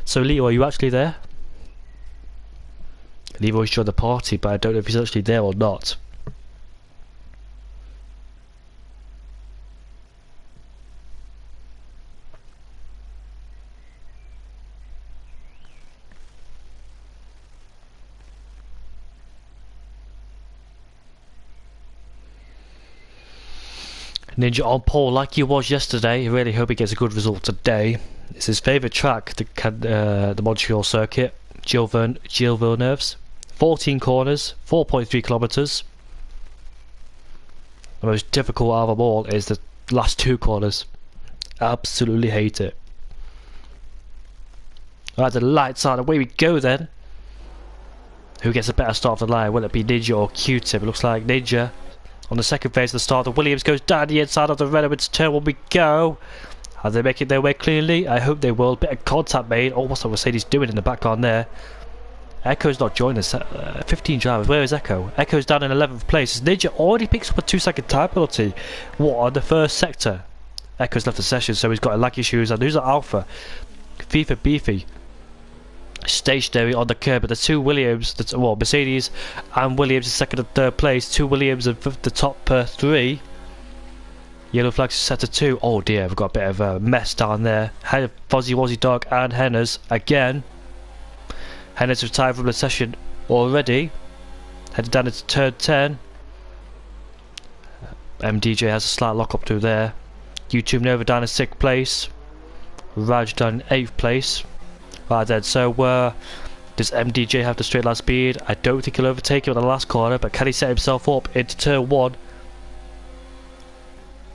Speaker 1: So Leo, are you actually there? Leroy's joined the party, but I don't know if he's actually there or not. Ninja on pole like he was yesterday. I really hope he gets a good result today. It's his favourite track, the Montreal circuit, Gilles Villeneuve's. 14 corners, 4.3 kilometres. The most difficult out of them all is the last 2 corners. Absolutely hate it. Right, the lights are, away we go then. Who gets a better start of the line? Will it be Ninja or Q-Tip? It looks like Ninja. On the second phase of the start, the Williams goes down the inside of the Renault into turn 1 we go. Are they making their way cleanly? I hope they will. Bit of contact made. Oh, what's that Mercedes doing in the background there? Echo's not joining us. 15 drivers. Where is Echo? Echo's down in 11th place. Ninja already picks up a 2-second time penalty. What, on the first sector? Echo's left the session, so he's got a lag issues. And who's at Alpha? FIFA Beefy. Stationary on the curb, but the 2 Williams, well, Mercedes and Williams in second and third place. 2 Williams in the top 3. Yellow flags set to 2. Oh dear, we've got a bit of a mess down there. Fozzie Wozzie Dog and Henners again. Henners retired from the session already. Headed down into turn 10. MDJ has a slight lock up through there. YouTube Nova down in 6th place. Raj down in 8th place. Right then, so does MDJ have the straight line speed? I don't think he'll overtake him on the last corner, but can he set himself up into turn 1?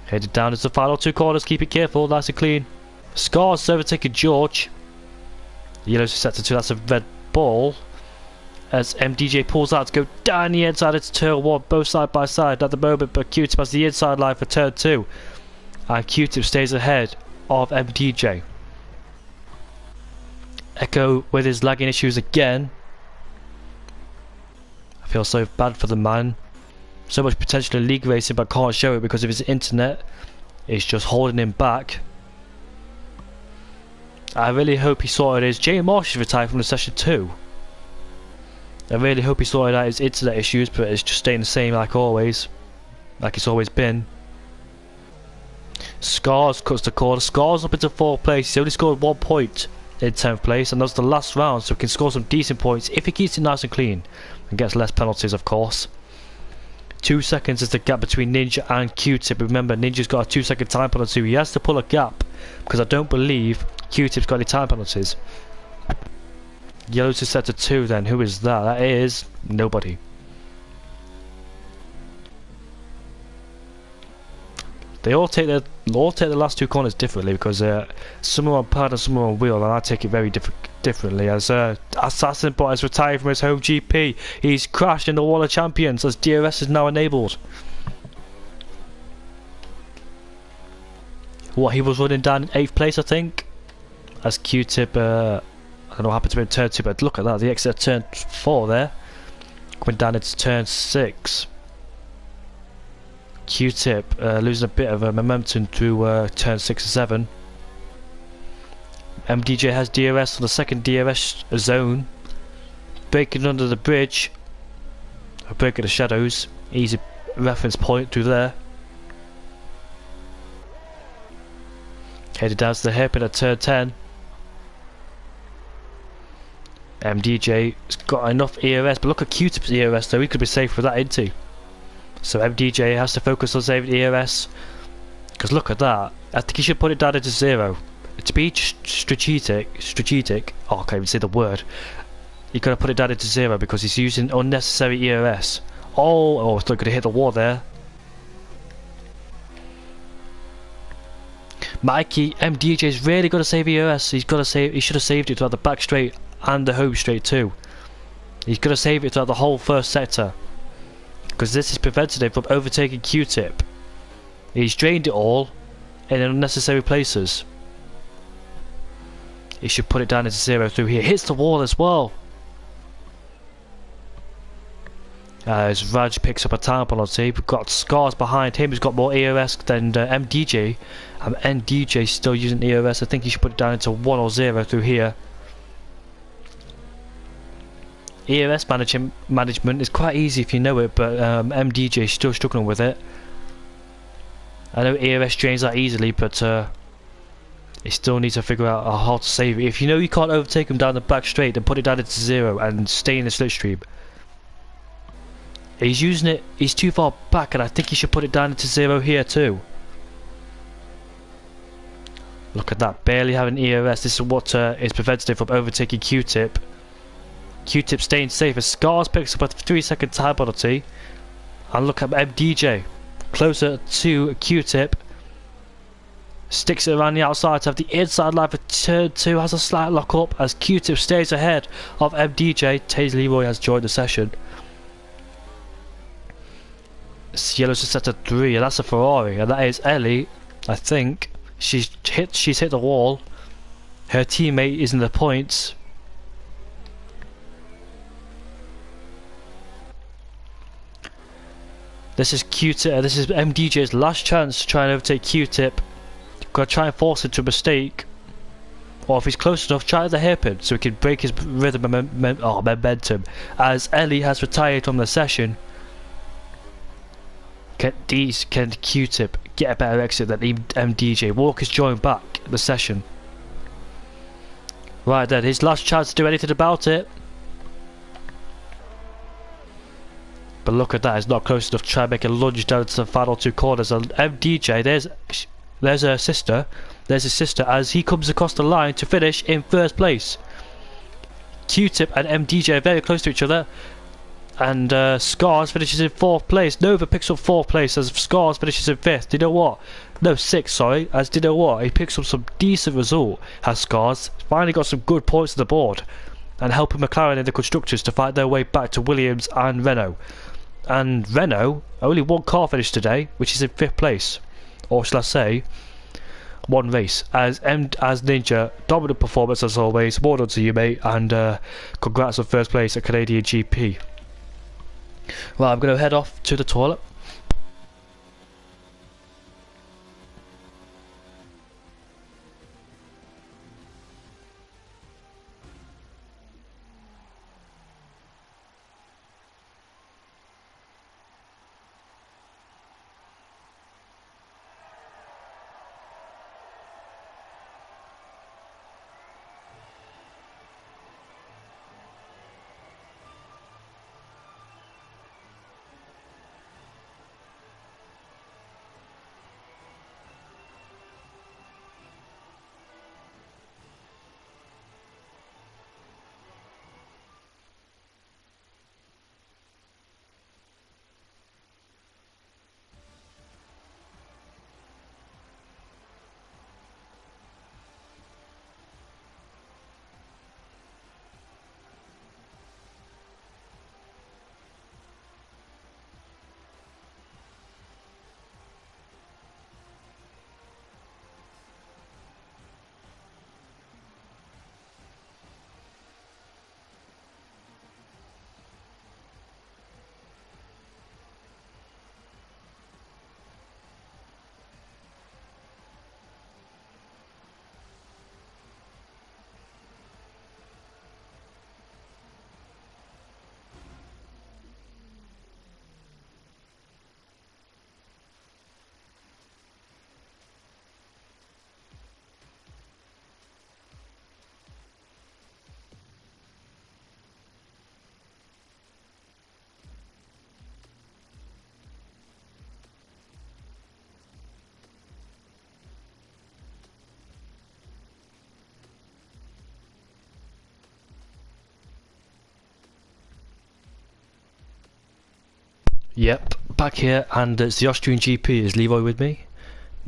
Speaker 1: Headed down into the final 2 corners, keep it careful, nice and clean. Scars overtaking George. The yellow's set to 2, that's a red ball. As MDJ pulls out to go down the inside into turn 1, both side by side at the moment, but Q-Tip has the inside line for turn 2. And Q-Tip stays ahead of MDJ. Echo with his lagging issues again. I feel so bad for the man. So much potential in league racing, but can't show it because of his internet. It's just holding him back. I really hope he sorted his... Jay Marsh is retired from the session too. I really hope he sorted out his internet issues, but it's just staying the same like always. Like it's always been. Scars cuts the corner. Scars up into 4th place. He only scored 1 point in 10th place, and that's the last round, so he can score some decent points if he keeps it nice and clean and gets less penalties, of course. 2 seconds is the gap between Ninja and Q-Tip. Remember, Ninja's got a 2-second time penalty. He has to pull a gap because I don't believe Q-Tip's got any time penalties. Yellow's is set to 2 then. Who is that? That is nobody. They all take the last 2 corners differently because some are on pad and some are on wheel, and I take it very differently. As Assassin Bot has retired from his home GP, he's crashed in the Wall of Champions as DRS is now enabled. What, he was running down in 8th place, I think, as Q-Tip. I don't know what happened to him in turn 2, but look at that, the exit of turn 4 there, going down into turn 6. Q-Tip losing a bit of momentum through turn 6 and 7. MDJ has DRS on the second DRS zone. Breaking under the bridge. A break of the shadows. Easy reference point through there. Headed down to the hairpin at turn 10. MDJ's got enough ERS, but look at Q-Tip's ERS though, he could be safe with that, isn't he? So MDJ has to focus on saving ERS, because look at that, I think he should put it down into 0. To be strategic, oh I can't even say the word, you got to put it down into 0 because he's using unnecessary ERS. Oh, I thought he could have hit the wall there. Mikey, MDJ's really got to save ERS, he should have saved it throughout the back straight and the home straight too. He's got to save it throughout the whole first sector, because this has prevented him from overtaking Q-Tip. He's drained it all in unnecessary places. He should put it down into 0 through here. Hits the wall as well. As Raj picks up a time penalty, we've got Scars behind him. He's got more ERS than MDJ. MDJ's still using ERS. I think he should put it down into 1 or 0 through here. ERS management is quite easy if you know it, but MDJ is still struggling with it. I know ERS drains that easily, but he still needs to figure out how to save it. If you know you can't overtake him down the back straight, then put it down into 0 and stay in the slipstream. He's using it, he's too far back, and I think he should put it down into 0 here too. Look at that, barely having ERS. This is what is preventing him from overtaking Q-Tip. Q-Tip staying safe as Scars picks up a 3-second time penalty. And look at MDJ, closer to Q-Tip. Sticks it around the outside to have the inside line for turn 2, has a slight lock up as Q-Tip stays ahead of MDJ. Taze Leroy has joined the session. Yellow's just set to 3, and that's a Ferrari, and that is Ellie. I think she's hit the wall. Her teammate is in the points. This is Q-Tip. This is MDJ's last chance to try and overtake Q-Tip. Gotta try and force it to a mistake, or if he's close enough, try the hairpin so he can break his rhythm momentum. As Ellie has retired from the session. Can Q-Tip get a better exit than MDJ? Walker's joined back the session. Right then, his last chance to do anything about it. But look at that, it's not close enough to try and make a lunge down to the final 2 corners. And MDJ, there's her sister. There's his sister as he comes across the line to finish in 1st place. Q-Tip and MDJ are very close to each other. And Scars finishes in 4th place. Nova picks up 4th place as Scars finishes in 5th. Do you know what? No, 6th, sorry. As do you know what? He picks up some decent result. Has Scars finally got some good points on the board. And helping McLaren and the Constructors to fight their way back to Williams and Renault. And Renault, only 1 car finished today, which is in 5th place. Or shall I say, 1 race. As Ninja, dominant performance as always. Well done to you, mate. And congrats on 1st place at Canadian GP. Right, I'm going to head off to the toilet. Yep, back here, and it's the Austrian GP. Is Leroy with me?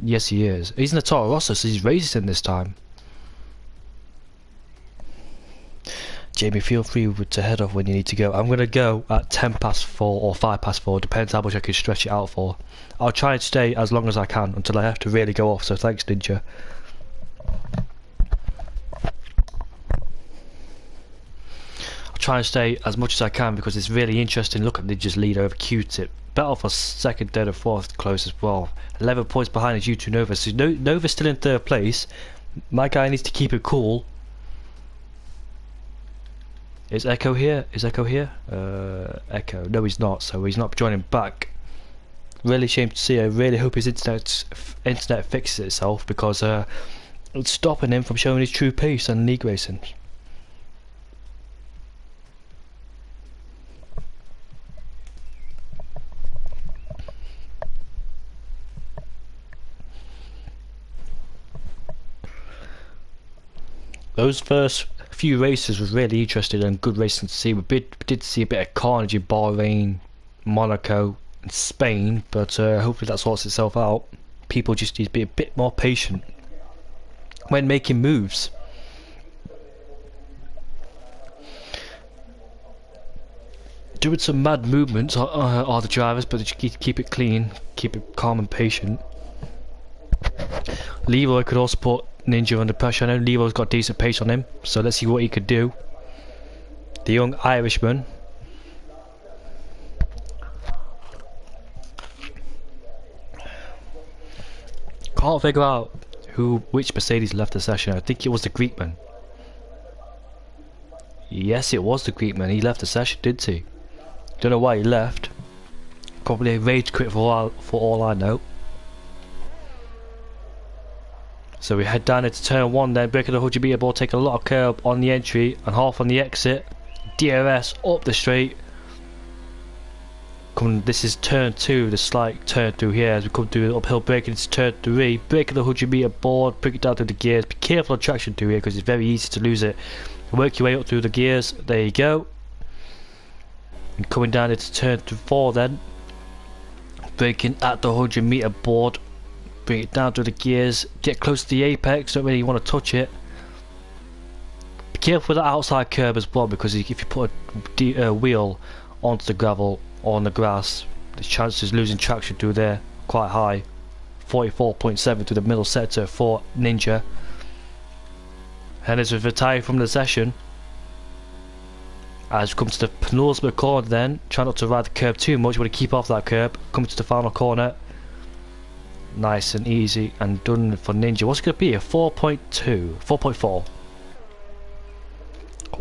Speaker 1: Yes, he is. He's in the Toro Rosso, so he's racing this time. Jamie, feel free to head off when you need to go. I'm going to go at 10 past 4 or 5 past 4, depends how much I can stretch it out for. I'll try and stay as long as I can until I have to really go off, so thanks, Ninja. Try and stay as much as I can because it's really interesting. Look at Ninja's lead over Q-Tip. Battle for 2nd, 3rd and 4th close as well. 11 points behind is U2 Nova. So Nova's still in 3rd place. My guy needs to keep it cool. Is Echo here? Is Echo here? Echo. No, he's not. So he's not joining back. Really ashamed to see. I really hope his internet fixes itself, because it's stopping him from showing his true pace and league racing. Those first few races was really interesting and good racing to see. We did see a bit of carnage in Bahrain, Monaco and Spain, but hopefully that sorts itself out. People just need to be a bit more patient when making moves. Doing some mad movements are the drivers, but just keep it clean, keep it calm and patient. Leroy could also put Ninja under pressure. I know Leroy's got decent pace on him, so let's see what he could do. The young Irishman. Can't figure out which Mercedes left the session. I think it was the Greekman. Yes, it was the Greekman. He left the session, didn't he? Don't know why he left. Probably a rage quit for all I know. So we head down into turn 1 then, breaking the 100 metre board, take a lot of curb on the entry and half on the exit. DRS up the straight. This is turn 2, the slight turn through here as we come through the uphill, breaking into turn 3, breaking the 100 metre board, bring it down through the gears. Be careful of traction through here because it's very easy to lose it. Work your way up through the gears, there you go. And coming down into turn 4 then, braking at the 100 metre board. Bring it down to the gears, get close to the apex, don't really want to touch it. Be careful with that outside curb as well, because if you put a wheel onto the gravel or on the grass, the chances of losing traction through there quite high. 44.7 to the middle sector for Ninja. And as we retire from the session, as we come to the penultimate corner then, try not to ride the curb too much, you want to keep off that curb. Come to the final corner. Nice and easy and done for Ninja. What's it going to be? A 4.2? 4.4.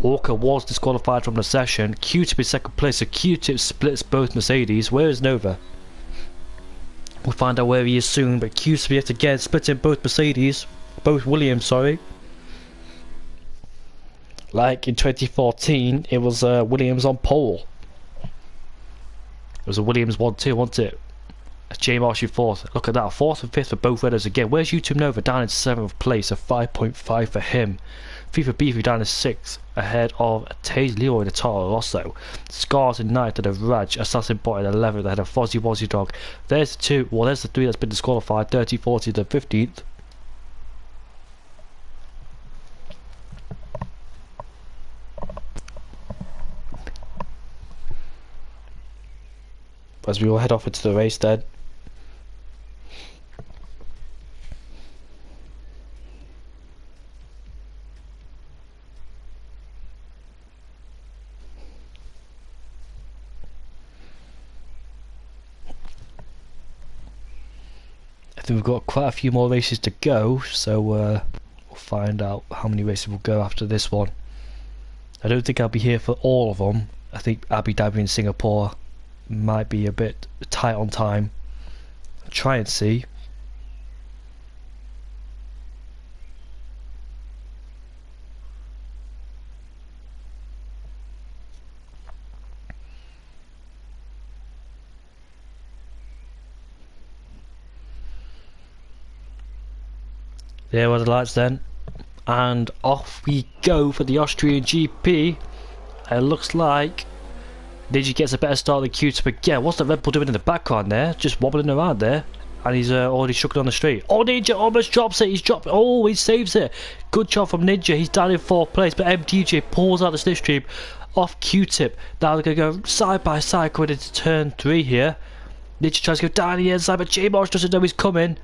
Speaker 1: Walker was disqualified from the session. Q-Tip is second place, so Q-Tip splits both Mercedes. Where is Nova? We'll find out where he is soon, but Q-Tip yet again splitting both Mercedes. Both Williams, sorry. Like in 2014, it was Williams on pole. It was a Williams 1-2, wasn't it? J Marsh in 4th. Look at that, 4th and 5th for both winners again. Where's YouTube Nova? Down in 7th place, a 5.5 for him. FIFA Beefy down in 6th, ahead of Taze Leroy and Taro Rosso. Scars in 9th and a Raj. Assassin Bot in 11th, ahead of Fozzie Wozzie Dog. There's the 2, well there's the 3 that's been disqualified, 30, 40 to 15th. As we all head off into the race then. I think we've got quite a few more races to go, so we'll find out how many races will go after this one. I don't think I'll be here for all of them. I think Abu Dhabi and Singapore might be a bit tight on time. I'll try and see. There were the lights then, and off we go for the Austrian GP. It looks like Ninja gets a better start than Q-Tip again. What's the Red Bull doing in the background there? Just wobbling around there, and he's already shook it on the straight. Oh, Ninja almost drops it. He's dropped. Oh, he saves it. Good job from Ninja. He's down in 4th place, but MDJ pulls out the slipstream off Q-Tip. Now they're going to go side by side going into turn 3 here. Ninja tries to go down the inside, but J-Marsh doesn't know he's coming.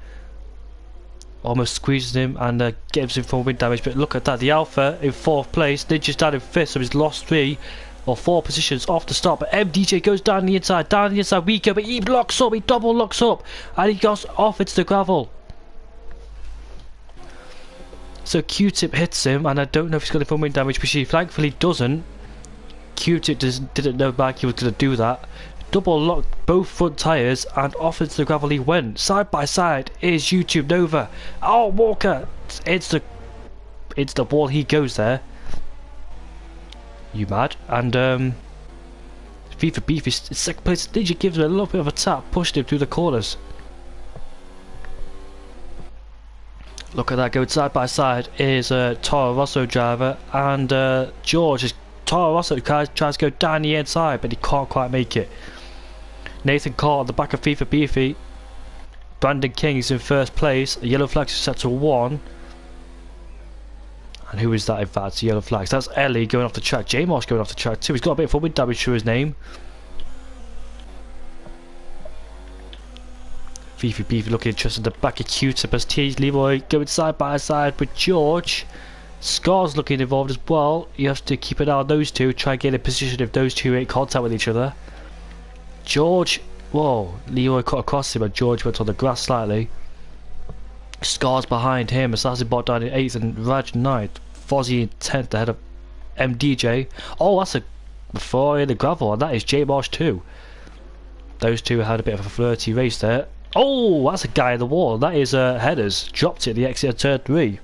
Speaker 1: Almost squeezes him and gives him full wind damage, but look at that, the Alpha in 4th place, Ninja's down in 5th, so he's lost 3 or 4 positions off the start, but MDJ goes down the inside we go, but he locks up, he double locks up, and he goes off into the gravel. So Q-Tip hits him, and I don't know if he's got any full wind damage, but he thankfully doesn't. Q-Tip didn't know Mikey was going to do that. Double locked both front tyres and off into the gravel he went. Side by side is YouTube Nova. Oh, Walker! It's the ball, he goes there. You mad? And FIFA Beef is second place. Ninja gives him a little bit of a tap, pushed him through the corners. Look at that, going side by side is Toro Rosso driver, and George is Toro Rosso tries to go down the inside, but he can't quite make it. Nathan Carr on the back of FIFA Beefy. Brandon King is in first place. A yellow flag is set to 1. And who is that in fact? Yellow flags. That's Ellie going off the track. J-Marsh going off the track too. He's got a bit of wind damage through his name. FIFA Beefy looking interested at the back of Q-Tip as Leroy going side by side with George. Scar's looking involved as well. You have to keep an eye on those two. Try and get in position if those two make contact with each other. George, whoa, Leroy cut across him and George went on the grass slightly. Scar's behind him, Assassin Bot down in 8th and Raj 9th. Fozzie in 10th ahead of MDJ. Oh, that's a Ferrari in the gravel, and that is J Marsh too. Those two had a bit of a flirty race there. Oh, that's a guy in the wall. That is Headers. Dropped it at the exit of turn 3.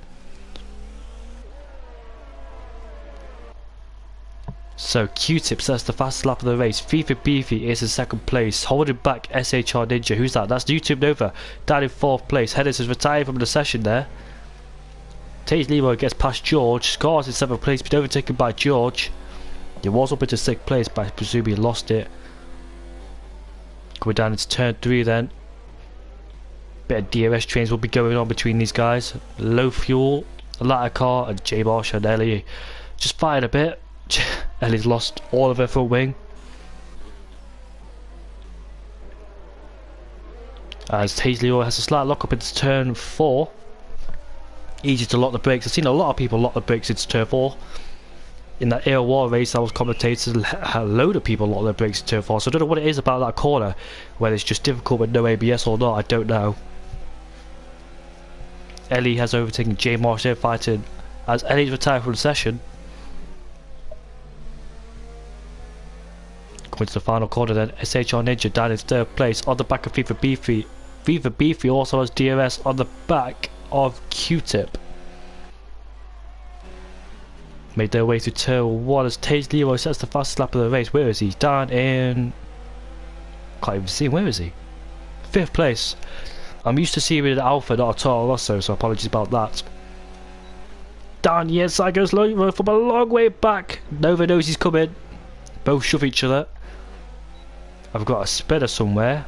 Speaker 1: So Q-Tip sets the fastest lap of the race. FIFA Beefy is in second place, holding back SHR Ninja. Who's that? That's YouTube Nova down in 4th place. Headers is retired from the session there. Tage Leroy gets past George. Scars in 7th place, but overtaken by George. He was up into 6th place, but I presume he lost it. Going down into turn 3 then. Bit of DRS trains will be going on between these guys. Low fuel, a ladder car, and J Marsh and Ellie just fired a bit. Ellie's lost all of her front wing. As Tage Leroy has a slight lock up into turn 4. Easy to lock the brakes. I've seen a lot of people lock the brakes into turn 4. In that Air War race I was commentating, a load of people lock their brakes into turn 4. So I don't know what it is about that corner, whether it's just difficult with no ABS or not, I don't know. Ellie has overtaken J Marsh there fighting as Ellie's retired from the session. Coming to the final corner then, SHR Ninja down in 3rd place on the back of FIFA Beefy. FIFA Beefy also has DRS on the back of Q-Tip. Made their way through turn 1 as Tage Leroy sets the fastest lap of the race. Where is he? Down in... can't even see him. Where is he? 5th place. I'm used to seeing him in an Alpha, not a Toro Rosso, so apologies about that. Down the inside goes Leroy from a long way back. Nova knows he's coming. Both shove each other. I've got a spinner somewhere.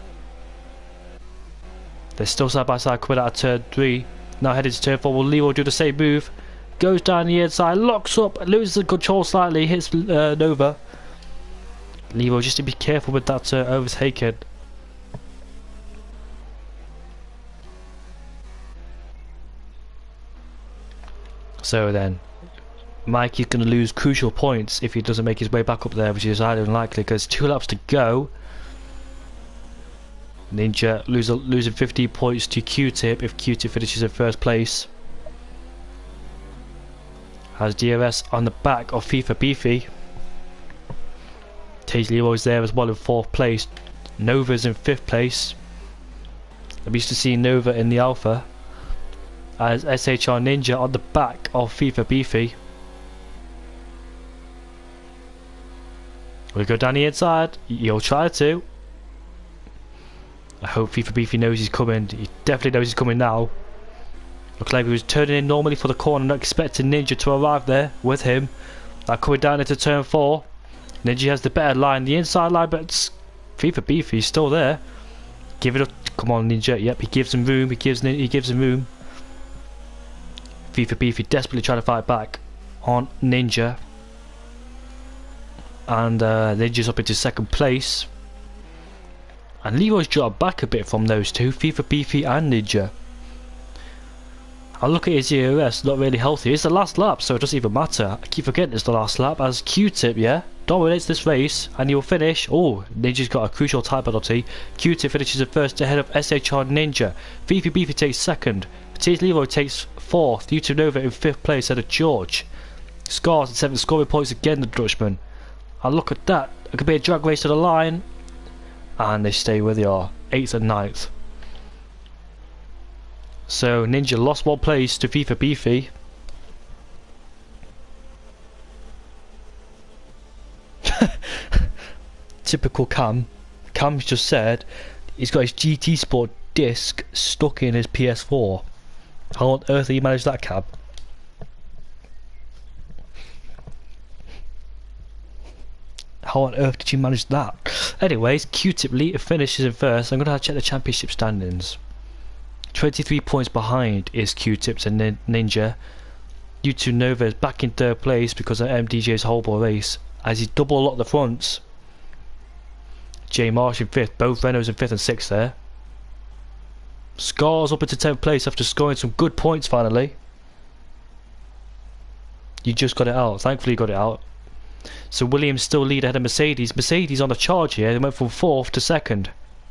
Speaker 1: They're still side by side coming out of turn 3. Now headed to turn 4. Will Leroy do the same move? Goes down the inside, locks up, loses the control slightly, hits Nova. Leroy just to be careful with that overtaking. So then, Mikey's going to lose crucial points if he doesn't make his way back up there, which is highly unlikely because 2 laps to go. Ninja losing 15 points to Q-Tip if Q-Tip finishes in 1st place. Has DRS on the back of FIFA Beefy. Tage Leroy's there as well in 4th place. Nova's in 5th place. I'm used to seeing Nova in the Alpha. As SHR Ninja on the back of FIFA Beefy. We'll go down the inside. He'll try to. I hope FIFA Beefy knows he's coming. He definitely knows he's coming now. Looks like he was turning in normally for the corner, not expecting Ninja to arrive there with him. Now coming down into turn 4. Ninja has the better line, the inside line, but FIFA Beefy's still there. Give it up. Come on, Ninja. Yep, he gives him room. He gives him room. FIFA Beefy desperately trying to fight back on Ninja. And Ninja's up into 2nd place. And Leroy's dropped back a bit from those two, FIFA Beefy and Ninja. I look at his EOS, not really healthy. It's the last lap, so it doesn't even matter. I keep forgetting it's the last lap as Q-Tip, yeah, dominates this race and he'll finish. Oh, Ninja's got a crucial time penalty. Q-Tip finishes in 1st ahead of SHR Ninja. FIFA Beefy takes 2nd. Tage Leroy takes 4th. YouTube Nova in 5th place ahead of George. Scars in 7th, scoring points again, the Dutchman. And look at that. It could be a drag race to the line. And they stay where they are. 8th and 9th. So Ninja lost 1 place to FIFA Beefy. Typical Cam. Cam's just said he's got his GT Sport disc stuck in his PS4. How on earth did he manage that, Cam? How on earth did you manage that? Anyways, Q-Tip Lita finishes in first. I'm going to have to check the championship standings. 23 points behind is Q-Tips and Ninja. U2 Nova is back in 3rd place because of MDJ's whole race, as he double locked the fronts. J Marsh in 5th, both Renaults in 5th and 6th there. Scars up into 10th place after scoring some good points finally. You just got it out, thankfully you got it out. So Williams still lead ahead of Mercedes. Mercedes on the charge here, they went from 4th to 2nd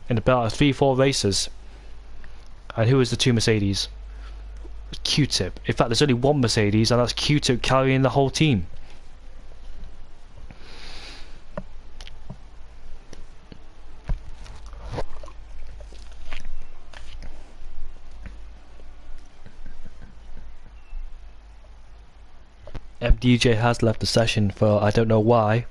Speaker 1: in about 3-4 races. And who is the 2 Mercedes? Q-Tip. In fact, there's only 1 Mercedes, and that's Q-Tip carrying the whole team. MDJ has left the session for I don't know why.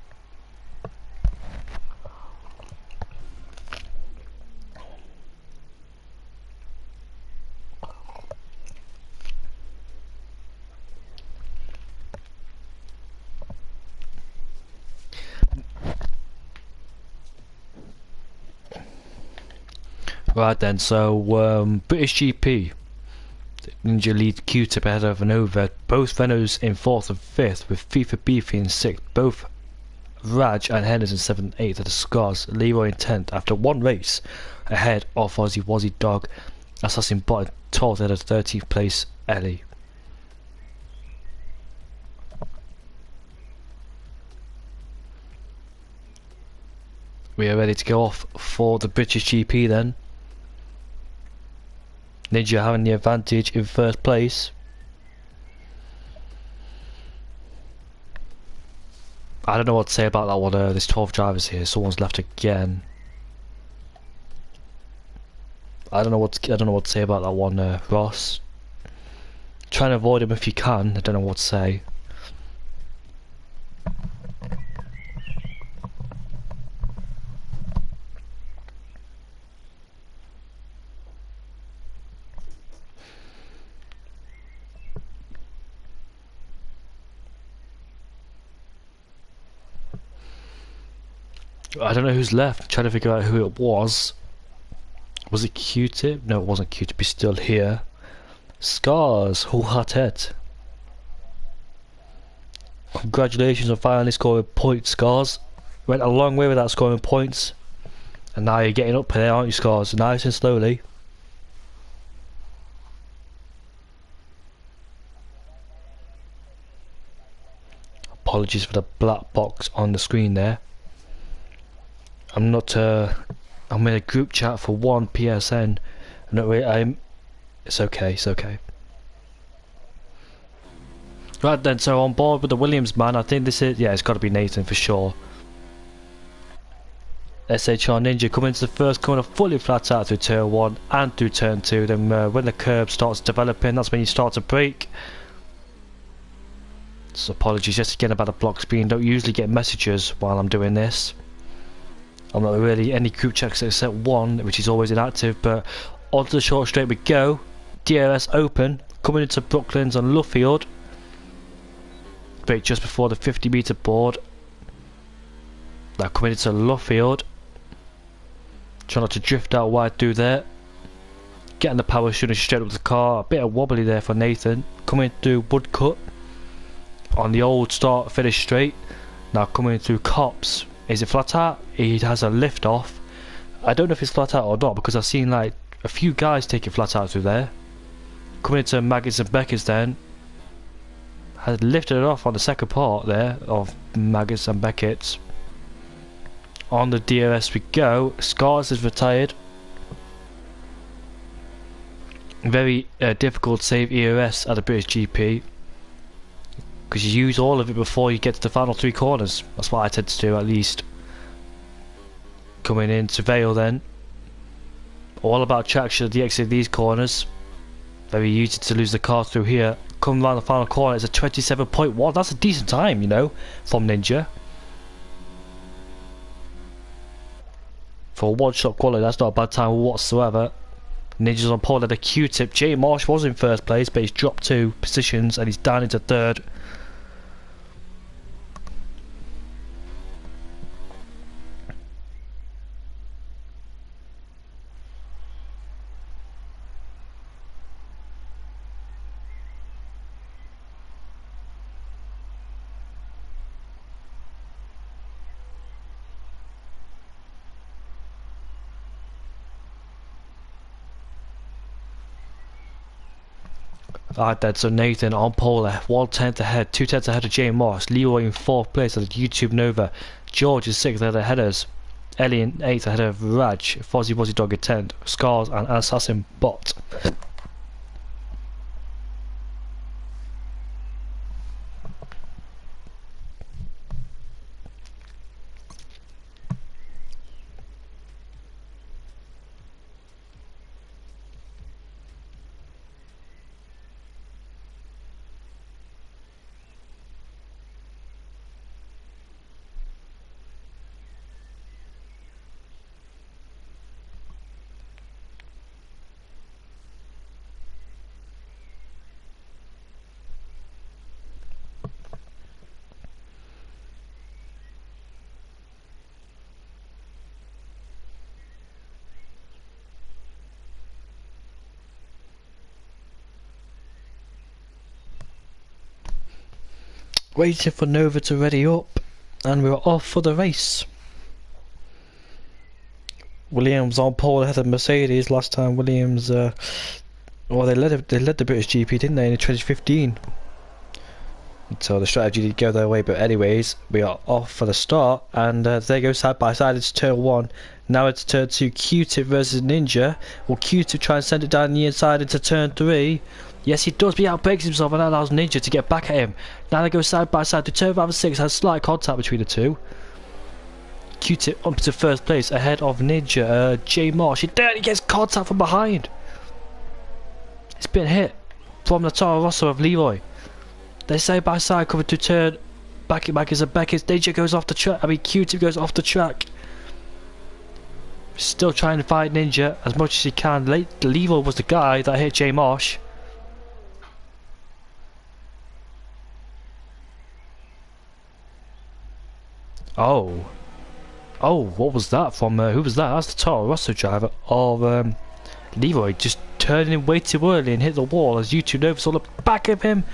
Speaker 1: Right then, so British GP. Ninja lead Q-Tip ahead of Nova. Both Renaults in 4th and 5th, with FIFA Beefy in 6th. Both Raj and Henderson 7th and 8th at the Scars. Leroy in 10th after 1 race ahead of Aussie Wazzy Dog. Assassin Bot in 12th at 13th place Ellie. We are ready to go off for the British GP then. Ninja having the advantage in 1st place. I don't know what to say about that one. There's 12 drivers here. Someone's left again. I don't know what to say about that one, Ross. Try and avoid him if you can. I don't know what to say. I don't know who's left. I'm trying to figure out who it was. Was it Q-Tip? No, it wasn't Q-Tip. He's still here. Scars, Huhatet. Congratulations on finally scoring points, Scars. Went a long way without scoring points. And now you're getting up there, aren't you, Scars? Nice and slowly. Apologies for the black box on the screen there. I'm in a group chat for 1 PSN. It's okay, it's okay. Right then, so on board with the Williams man, I think this is, yeah, it's got to be Nathan for sure. SHR Ninja coming into the first corner fully flat out through turn 1 and through turn 2. Then when the curb starts developing, that's when you start to brake. So apologies just again about the block screen. Don't usually get messages while I'm doing this. I'm not really any group checks except 1, which is always inactive. But onto the short straight we go. DRS open, coming into Brooklands on Luffield. Brake just before the 50-metre board. Now coming into Luffield. Trying not to drift out wide through there. Getting the power shooting straight up the car. A bit of wobbly there for Nathan. Coming through Woodcut on the old start finish straight. Now coming through Cops. Is it flat out? He has a lift off. I don't know if it's flat out or not because I've seen like a few guys take it flat out through there. Coming into Maggots and Beckett's then. Has lifted it off on the second part there of Maggots and Beckett's. On the DRS we go. Scars is retired. Very difficult to save ERS at the British GP. because you use all of it before you get to the final 3 corners. That's what I tend to do, at least. Coming into Vale then. All about traction at the exit of these corners. Very easy to lose the car through here. Come around the final corner, it's a 27.1. That's a decent time, you know, from Ninja. For a one-shot quality, that's not a bad time whatsoever. Ninja's on pole at a Q-tip. Jay Marsh was in first place, but he's dropped 2 positions and he's down into 3rd. Alright then, so Nathan on pole, 1/10 ahead, 2/10 ahead of Jay Moss, Leroy in 4th place at the YouTube Nova, George is 6th ahead of Headers, Ellie in 8th ahead of Raj, Fozzie Wozzie Dog in 10th, Scars and Assassin Bot. Waiting for Nova to ready up, and we're off for the race. Williams on pole ahead of Mercedes. Last time Williams, well, they led the British GP, didn't they, in 2015? So the strategy didn't go their way, but anyways, we are off for the start, and there they go side by side. It's turn 1. Now it's turn 2. Q-tip versus Ninja. Will Q-tip try and send it down the inside into turn 3? Yes, he does, but he outbreaks himself and allows Ninja to get back at him. Now they go side by side to turn 5 and 6, has slight contact between the two. Q-tip up to 1st place ahead of Ninja. Jay Marsh, he gets contact from behind. It's been hit from the Toro Rosso of Leroy. They side by side coming to turn back as a Beckett. Ninja goes off the track. I mean, Q-tip goes off the track. Still trying to fight Ninja as much as he can. Leroy was the guy that hit Jay Marsh. Oh, what was that from, who was that? That's the Toro Rosso driver of Leroy, just turning in way too early and hit the wall as YouTube Nova's on the back of him.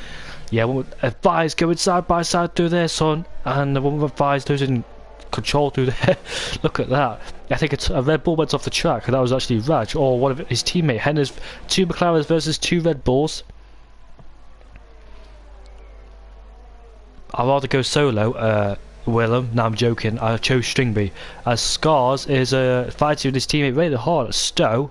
Speaker 1: Yeah, one with Advise going side by side through there, son, and the one with Advise losing control through there. Look at that. I think a Red Bull went off the track, and that was actually Raj, or one of his teammates. Henner's 2 McLarens versus 2 Red Bulls. I'd rather go solo, Willem. No, I'm joking. I chose Stringby. As Scars is fighting with his teammate really hard at Stowe.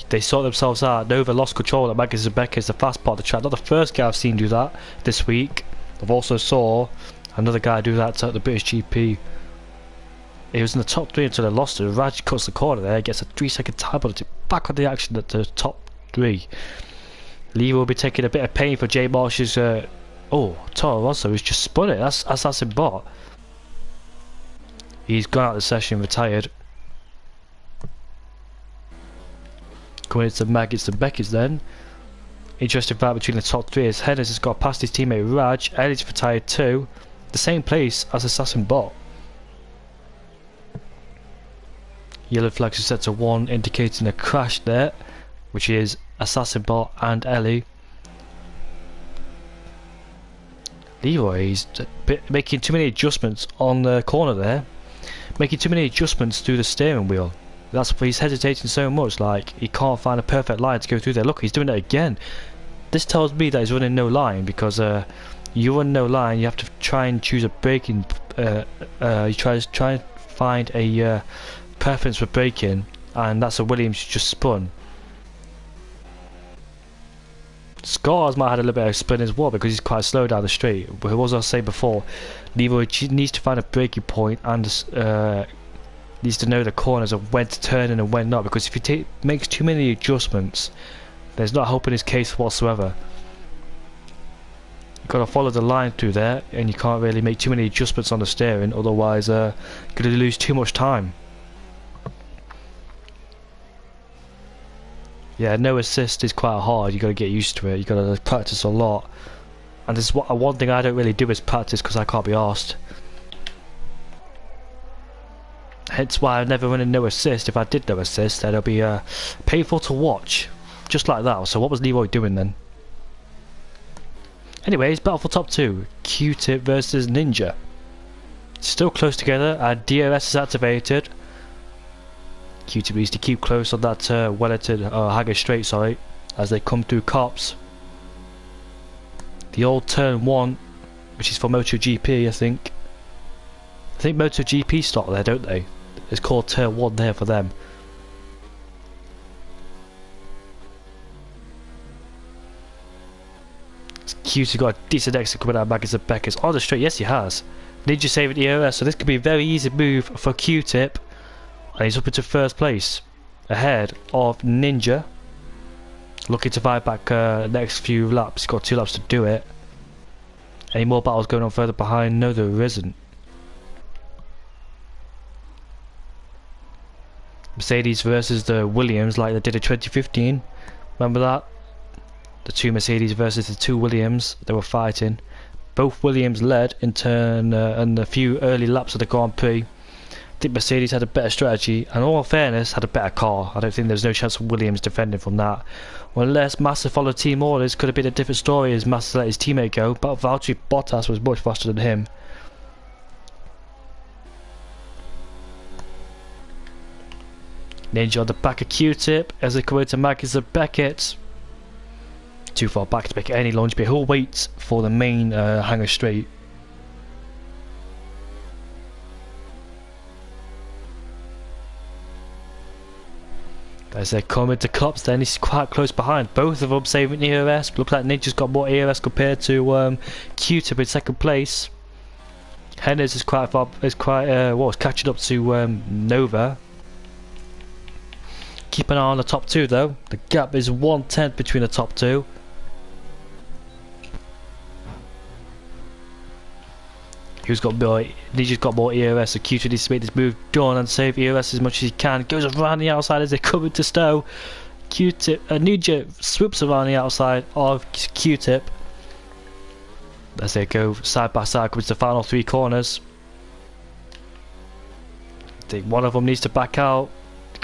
Speaker 1: They sort themselves out. Nova lost control at Magnus and Becker's the fast part of the track. Not the first guy I've seen do that this week. I've also saw another guy do that at the British GP. He was in the top 3 until they lost it. Raj cuts the corner there, gets a 3-second time penalty. Back on the action at the top 3. Lee will be taking a bit of pain for Jay Marsh's. Toro Rosso has just spun it. That's Assassin Bot. He's gone out of the session, retired. Coming into Maggots and Beckett's then. Interesting fight between the top 3 as Hennes has got past his teammate Raj. Ellie's retired too. The same place as Assassin Bot. Yellow flags are set to 1, indicating a crash there, which is Assassin Bot and Ellie. Leroy's making too many adjustments on the corner there. Making too many adjustments through the steering wheel. That's why he's hesitating so much, like he can't find a perfect line to go through there. Look, he's doing it again. This tells me that he's running no line, because you run no line, you have to try and choose a braking, you try and find a preference for braking, and that's a Williams just spun. Scars might have had a little bit of spin as well because he's quite slow down the straight. But as I was saying before, Leroy needs to find a braking point and needs to know the corners of when to turn in and when not, because if he makes too many adjustments, there's not helping his case whatsoever. You've got to follow the line through there, and you can't really make too many adjustments on the steering, otherwise you're going to lose too much time. Yeah, no assist is quite hard. You got to get used to it. You got to practice a lot, and this is one thing I don't really do is practice because I can't be arsed. Hence why I never run a no assist. If I did no assist, then it'll be painful to watch, just like that. So what was Leroy doing then? Anyways, battle for top 2, Q-Tip versus Ninja. Still close together, and DRS is activated. Q-Tip needs to keep close on that Wellington, Hanger Straight, sorry, as they come through cops. The old turn 1, which is for MotoGP, I think. I think MotoGP start there, don't they? It's called turn 1 there for them. Q-Tip got a decent exit coming out of Magazine Beckers on the straight. Yes, he has. Ninja saving the EOS, so this could be a very easy move for Q-Tip. And he's up into first place, ahead of Ninja. Looking to buy back next few laps. He's got 2 laps to do it. Any more battles going on further behind? No, there isn't. Mercedes versus the Williams, like they did in 2015. Remember that? The 2 Mercedes versus the 2 Williams. They were fighting. Both Williams led in turn and a few early laps of the Grand Prix. I think Mercedes had a better strategy, and all fairness, had a better car. I don't think there's no chance of Williams defending from that. Unless Massa followed team orders, could have been a different story as Massa let his teammate go, but Valtteri Bottas was much faster than him. Ninja on the back of Q-Tip as they come into Magnussen Beckett. Too far back to make any launch, but he'll wait for the main Hanger Straight. As they come into cops, then he's quite close behind. Both of them saving EOS. Looks like Ninja's got more EOS compared to Q-Tip in second place. Hennes is quite far. Is catching up to Nova. Keep an eye on the top 2 though. The gap is 1/10 between the top 2. Who's got more? Ninja's got more EOS, so Q-Tip needs to make this move done and save EOS as much as he can. Goes around the outside as they come into stow. Q-Tip, Ninja swoops around the outside of Q-Tip as they go side by side, comes to the final 3 corners. I think one of them needs to back out.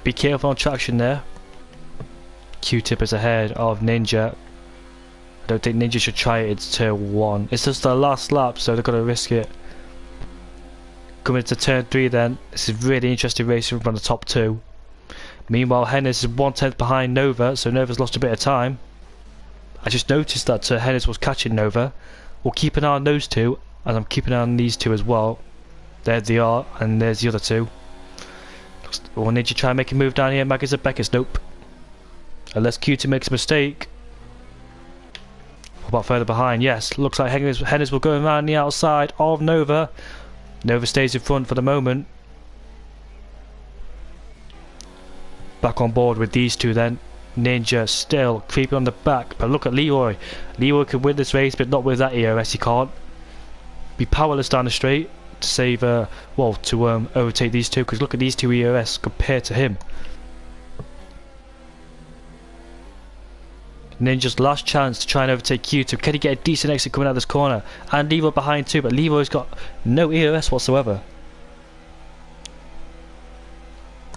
Speaker 1: Be careful on traction there. Q-Tip is ahead of Ninja. I don't think Ninja should try it. It's turn 1. It's just the last lap, so they've got to risk it. Coming into turn 3 then. This is really interesting racing from the top 2. Meanwhile, Hennes is 1/10 behind Nova, so Nova's lost a bit of time. I just noticed that Hennes was catching Nova. We'll keep an eye on those 2, and I'm keeping an eye on these 2 as well. There they are, and there's the other 2. Will Ninja try and make a move down here? Magazine Beckers, nope. Unless Q-Tip makes a mistake. What about further behind? Yes, looks like Hennes will go around the outside of Nova. Nova stays in front for the moment. Back on board with these 2 then. Ninja still creeping on the back, but look at Leroy. Leroy can win this race, but not with that EOS. He can't. Be powerless down the straight to save, to overtake these 2, because look at these 2 EOS compared to him. Ninja's last chance to try and overtake Q-Tip. Can he get a decent exit coming out of this corner? And Leroy behind too, but Leroy's got no EOS whatsoever.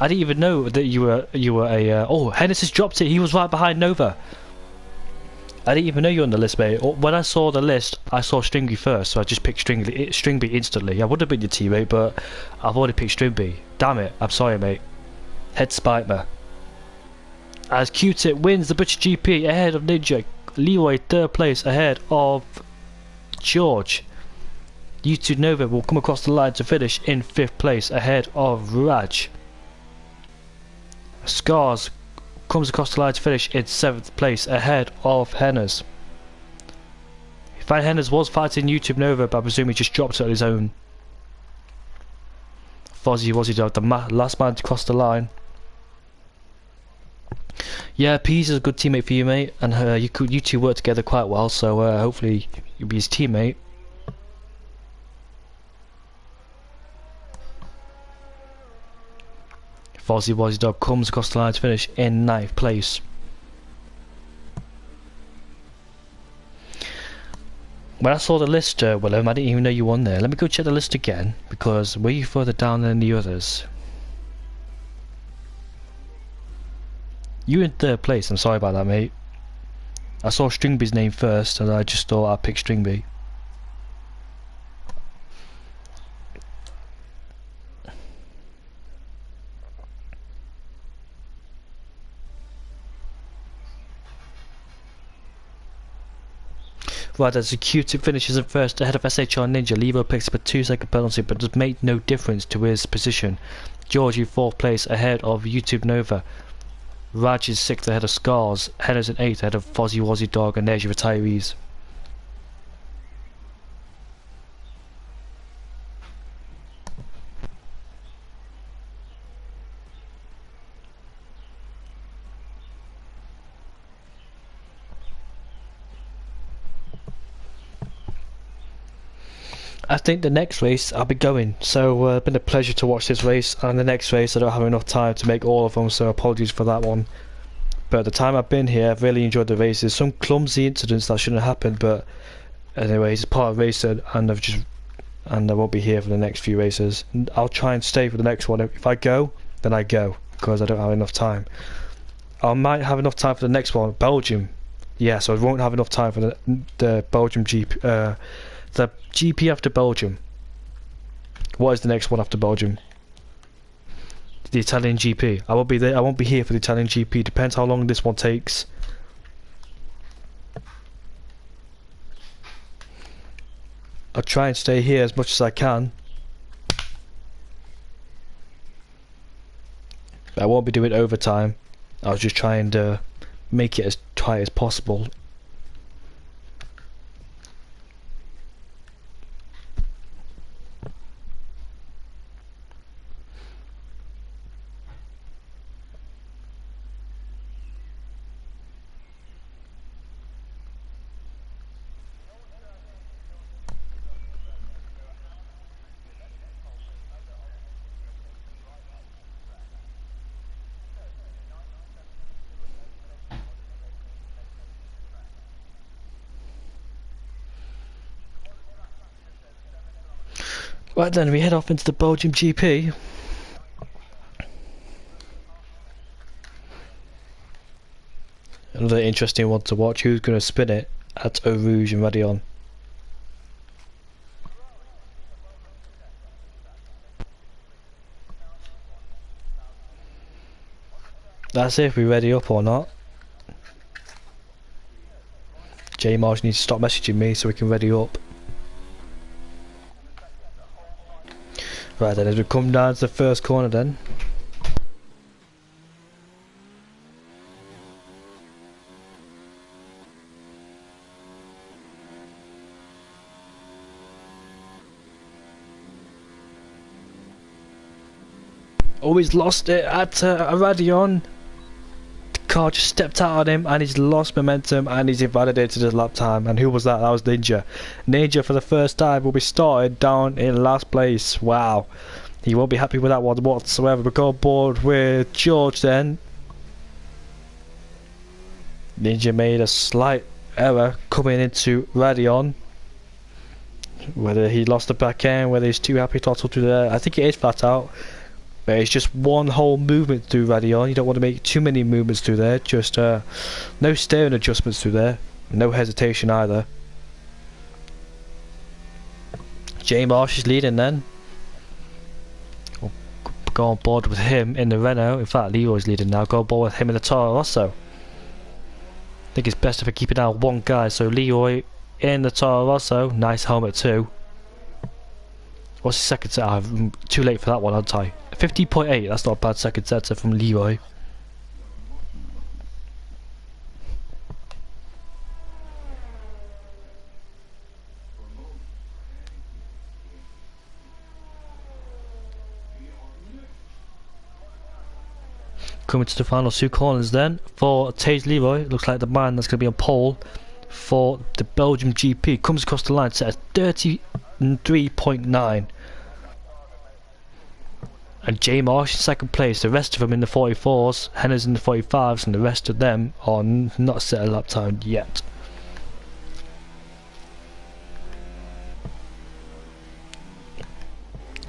Speaker 1: I didn't even know that you were a. Oh, Hennes has dropped it. He was right behind Nova. I didn't even know you were on the list, mate. When I saw the list, I saw Stringby first, so I just picked Stringby instantly. I would have been your teammate, but I've already picked Stringby. Damn it! I'm sorry, mate. Head spite me. As Q-Tip wins the British GP ahead of Ninja. Leroy 3rd place ahead of George. YouTube Nova will come across the line to finish in 5th place ahead of Raj. Scars comes across the line to finish in 7th place ahead of Hennes. Van Hennes was fighting YouTube Nova, but I presume he just dropped it on his own. Fozzie was the last man to cross the line. Yeah, Pease is a good teammate for you, mate, and you two work together quite well, so hopefully you'll be his teammate. Fozzie Dog comes across the line to finish in 9th place. When I saw the list, Willem, I didn't even know you won there. Let me go check the list again, because were you further down than the others? You in 3rd place, I'm sorry about that, mate. I saw Stringby's name first, and I just thought I'd pick Stringby. Right, as the Q-Tip finishes in 1st ahead of SHR Ninja, Levo picks up a 2-second penalty, but does make no difference to his position. George in 4th place ahead of YouTube Nova. Raj is 6th ahead of Scars. Hennes in 8th ahead of Fozzie Dog, and there's your retirees. I think the next race I'll be going, so it's been a pleasure to watch this race, and the next race I don't have enough time to make all of them, so apologies for that one. But the time I've been here, I've really enjoyed the races. Some clumsy incidents that shouldn't have happened, but anyways, it's part of racing, and I won't be here for the next few races. I'll try and stay for the next one. If I go, then I go, because I don't have enough time. I might have enough time for the next one, Belgium. Yeah, so I won't have enough time for the Belgium GP. The GP after Belgium. What is the next one after Belgium? The Italian GP. I won't be there. I won't be here for the Italian GP. Depends how long this one takes. I'll try and stay here as much as I can. I won't be doing overtime. I'll just try and make it as tight as possible. Right then, we head off into the Belgium GP. Another interesting one to watch. Who's going to spin it at Eau Rouge and Radion? That's if we ready up or not. J Marsh needs to stop messaging me so we can ready up. Right then, as we come down to the first corner then. Always lost it at Radion. The car just stepped out on him and he's lost momentum and he's invalidated his lap time. And who was that? That was Ninja. Ninja for the first time will be started down in last place. Wow. He won't be happy with that one whatsoever. We go on board with George then. Ninja made a slight error coming into Radion. Whether he lost the back end, whether he's too happy to throttle to there. I think it is flat out. But it's just one whole movement through Radion. You don't want to make too many movements through there. Just no steering adjustments through there. No hesitation either. J Marsh is leading then. We'll go on board with him in the Renault. In fact, Leroy's leading now. Go on board with him in the Toro Rosso. I think it's best if I keep it down one guy. So Leroy in the Toro Rosso. Nice helmet too. What's the second set? I'm too late for that one, aren't I? 50.8, that's not a bad second setter from Leroy. Coming to the final 2 corners then for Taze Leroy. Looks like the man that's going to be on pole for the Belgium GP. Comes across the line, set at 33.9. And J Marsh in second place. The rest of them in the 44s, Henner's in the 45s, and the rest of them are not set a lap time yet.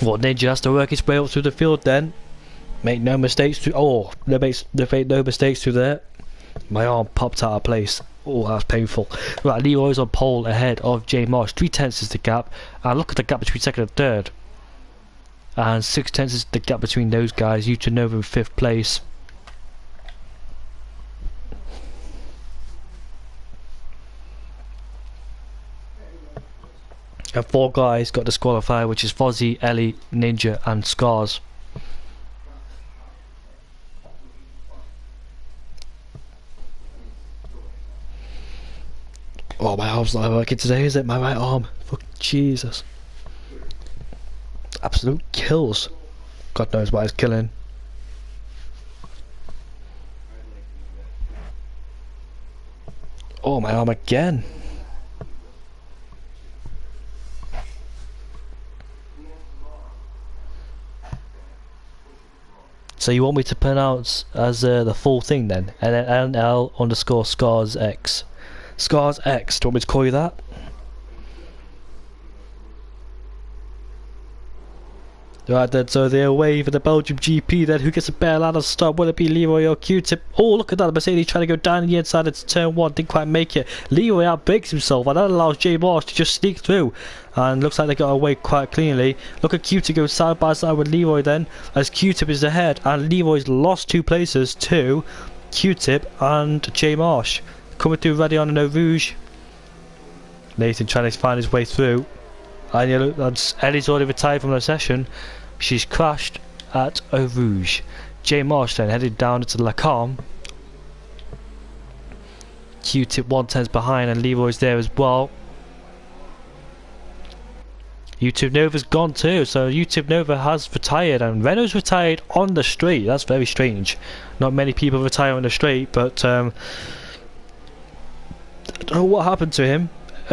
Speaker 1: Well, Ninja has to work his way up through the field then. Make no mistakes through. Oh, no mistakes through there. My arm popped out of place. Oh, that's painful. Right, Leroy's on pole ahead of J Marsh. 3/10 is the gap. And look at the gap between second and third. And 6/10 is the gap between those guys. Utanova in 5th place. And 4 guys got disqualified, which is Fozzie, Ellie, Ninja and Scars. Oh, my arm's not working today, is it? My right arm. Fuck, Jesus. Absolute kills. God knows why it's killing. Oh, my arm again. So you want me to pronounce as the full thing then? NL_ScarsX. Scars X, do you want me to call you that? Right then, so they're away for the Belgium GP then. Who gets a better line of start? Will it be Leroy or Q-Tip? Oh, look at that, the Mercedes trying to go down the inside into turn 1, didn't quite make it. Leroy outbreaks himself, and that allows J Marsh to just sneak through. And looks like they got away quite cleanly. Look at Q-Tip go side by side with Leroy then, as Q-Tip is ahead, and Leroy's lost 2 places to Q-Tip and J Marsh. Coming through ready on an Eau Rouge. Nathan trying to find his way through. And you look, Ellie's already retired from the session. She's crashed at Eau Rouge. J Marsh then headed down into La Calme. Q-Tip 1/10 behind, and Leroy's there as well. YouTube Nova's gone too, so YouTube Nova has retired, and Renault's retired on the straight. That's very strange. Not many people retire on the straight, but I don't know what happened to him,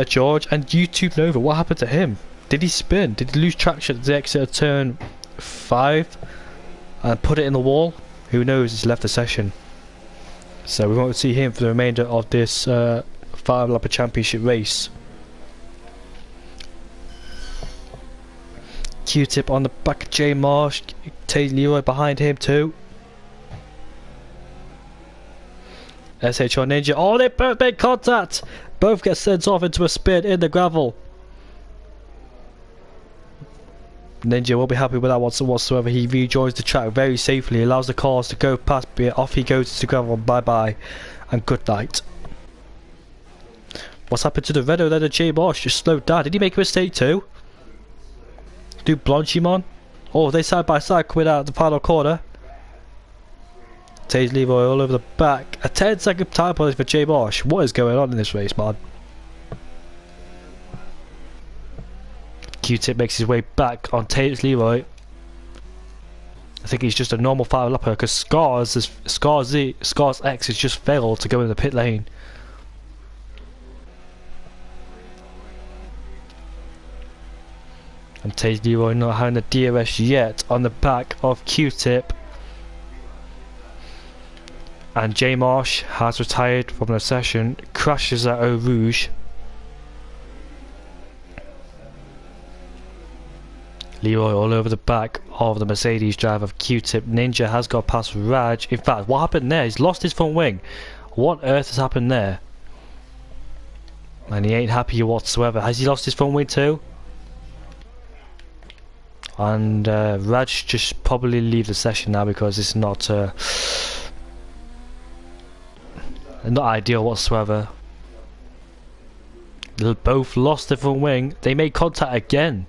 Speaker 1: George, and YouTube Nova. What happened to him? Did he spin? Did he lose traction at the exit of turn 5 and put it in the wall? Who knows? He's left the session, so we won't see him for the remainder of this 5-lap championship race. Q-Tip on the back of J Marsh, Taze Leroy behind him too. SHR Ninja, oh, they both make contact! Both get sent off into a spin in the gravel. Ninja won't be happy with that whatsoever. He rejoins the track very safely, allows the cars to go past, but off he goes into the gravel. Bye bye and good night. What's happened to the Renault then? The J Marsh just slowed down. Did he make a mistake too? Do Blanchimon? Oh, they side by side coming out the final corner. Taze Leroy all over the back. A 10-second time penalty for J Marsh. What is going on in this race, man? Q-Tip makes his way back on Taze Leroy. I think he's just a normal 5-lapper because Scars X has just failed to go in the pit lane. And Taze Leroy not having the DRS yet on the back of Q-Tip. And J Marsh has retired from the session, crashes at Eau Rouge. Leroy all over the back of the Mercedes driver of Q-Tip. Ninja has got past Raj. In fact, what happened there? He's lost his front wing. What on earth has happened there? And he ain't happy whatsoever. Has he lost his front wing too? And Raj just probably leave the session now because it's not ideal whatsoever. They both lost their front wing. They made contact again.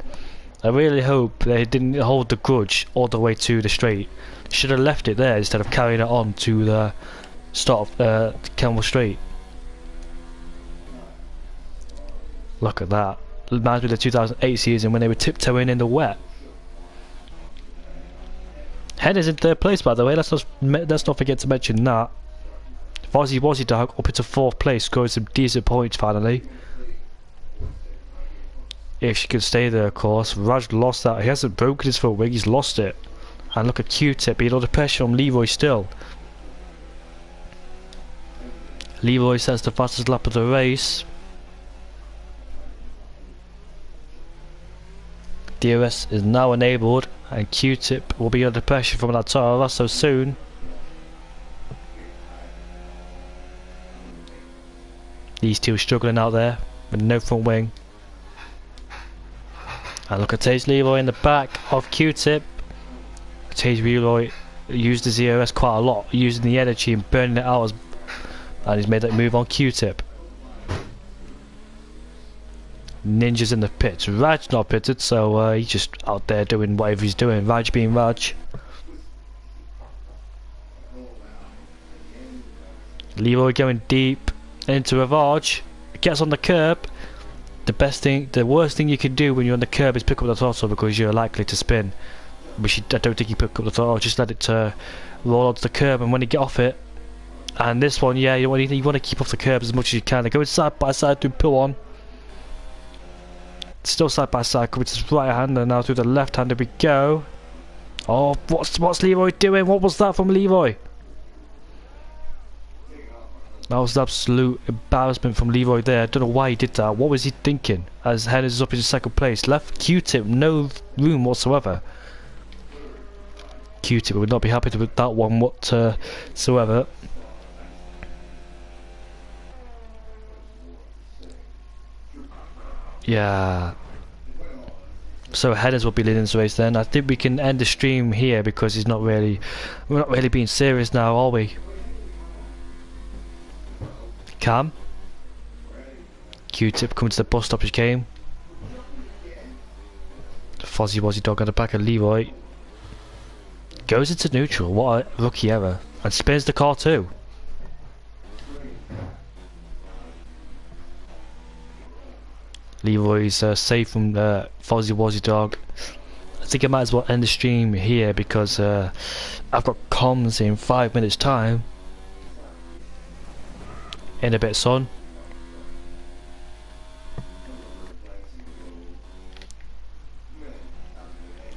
Speaker 1: I really hope they didn't hold the grudge all the way to the straight. Should have left it there instead of carrying it on to the start of Kenmore Straight. Look at that. Reminds me of the 2008 season when they were tiptoeing in the wet. Hender's in 3rd place, by the way. Let's not forget to mention that. Wozzy Dog up into 4th place, scoring some decent points finally. If she can stay there, of course. Raj lost that. He hasn't broken his front wing, he's lost it. And look at Q-Tip being under pressure from Leroy still. Leroy sets the fastest lap of the race. DRS is now enabled, and Q-Tip will be under pressure from that Toro Rosso soon. These two struggling out there with no front wing. And look at Tage Leroy in the back of Q-Tip. Tage Leroy used his ERS quite a lot, using the energy and burning it out, and he's made that move on Q-Tip. Ninja's in the pits. Raj not pitted, so he's just out there doing whatever he's doing. Raj being Raj. Leroy going deep into Ravage. Gets on the curb. The worst thing you can do when you're on the curb is pick up the throttle because you're likely to spin. Which I don't think you pick up the throttle. Just let it roll onto the curb, and when you get off it. And this one, yeah, you want to keep off the curb as much as you can. Going side by side to pull on. Still side by side, coming to his right hand, and now through the left hand. Here we go. Oh, what's Leroy doing? What was that from Leroy? That was an absolute embarrassment from Leroy there. I don't know why he did that. What was he thinking? As Hennes is up in 2nd place, left Q-Tip no room whatsoever. Q-Tip would not be happy with that one whatsoever. Yeah. So Hennes will be leading this race then. I think we can end the stream here because we're not really being serious now, are we? Cam. Q-Tip coming to the bus stop, he came. Fozzy Wozzy Dog on the back of Leroy. Goes into neutral, what a rookie error. And spins the car too. Leroy's safe from Fozzy Wozzy Dog. I think I might as well end the stream here because I've got comms in 5 minutes time. In a bit, son.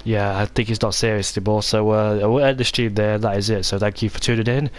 Speaker 1: Yeah, I think he's not serious anymore, so I will end the stream there. That is it. So thank you for tuning in.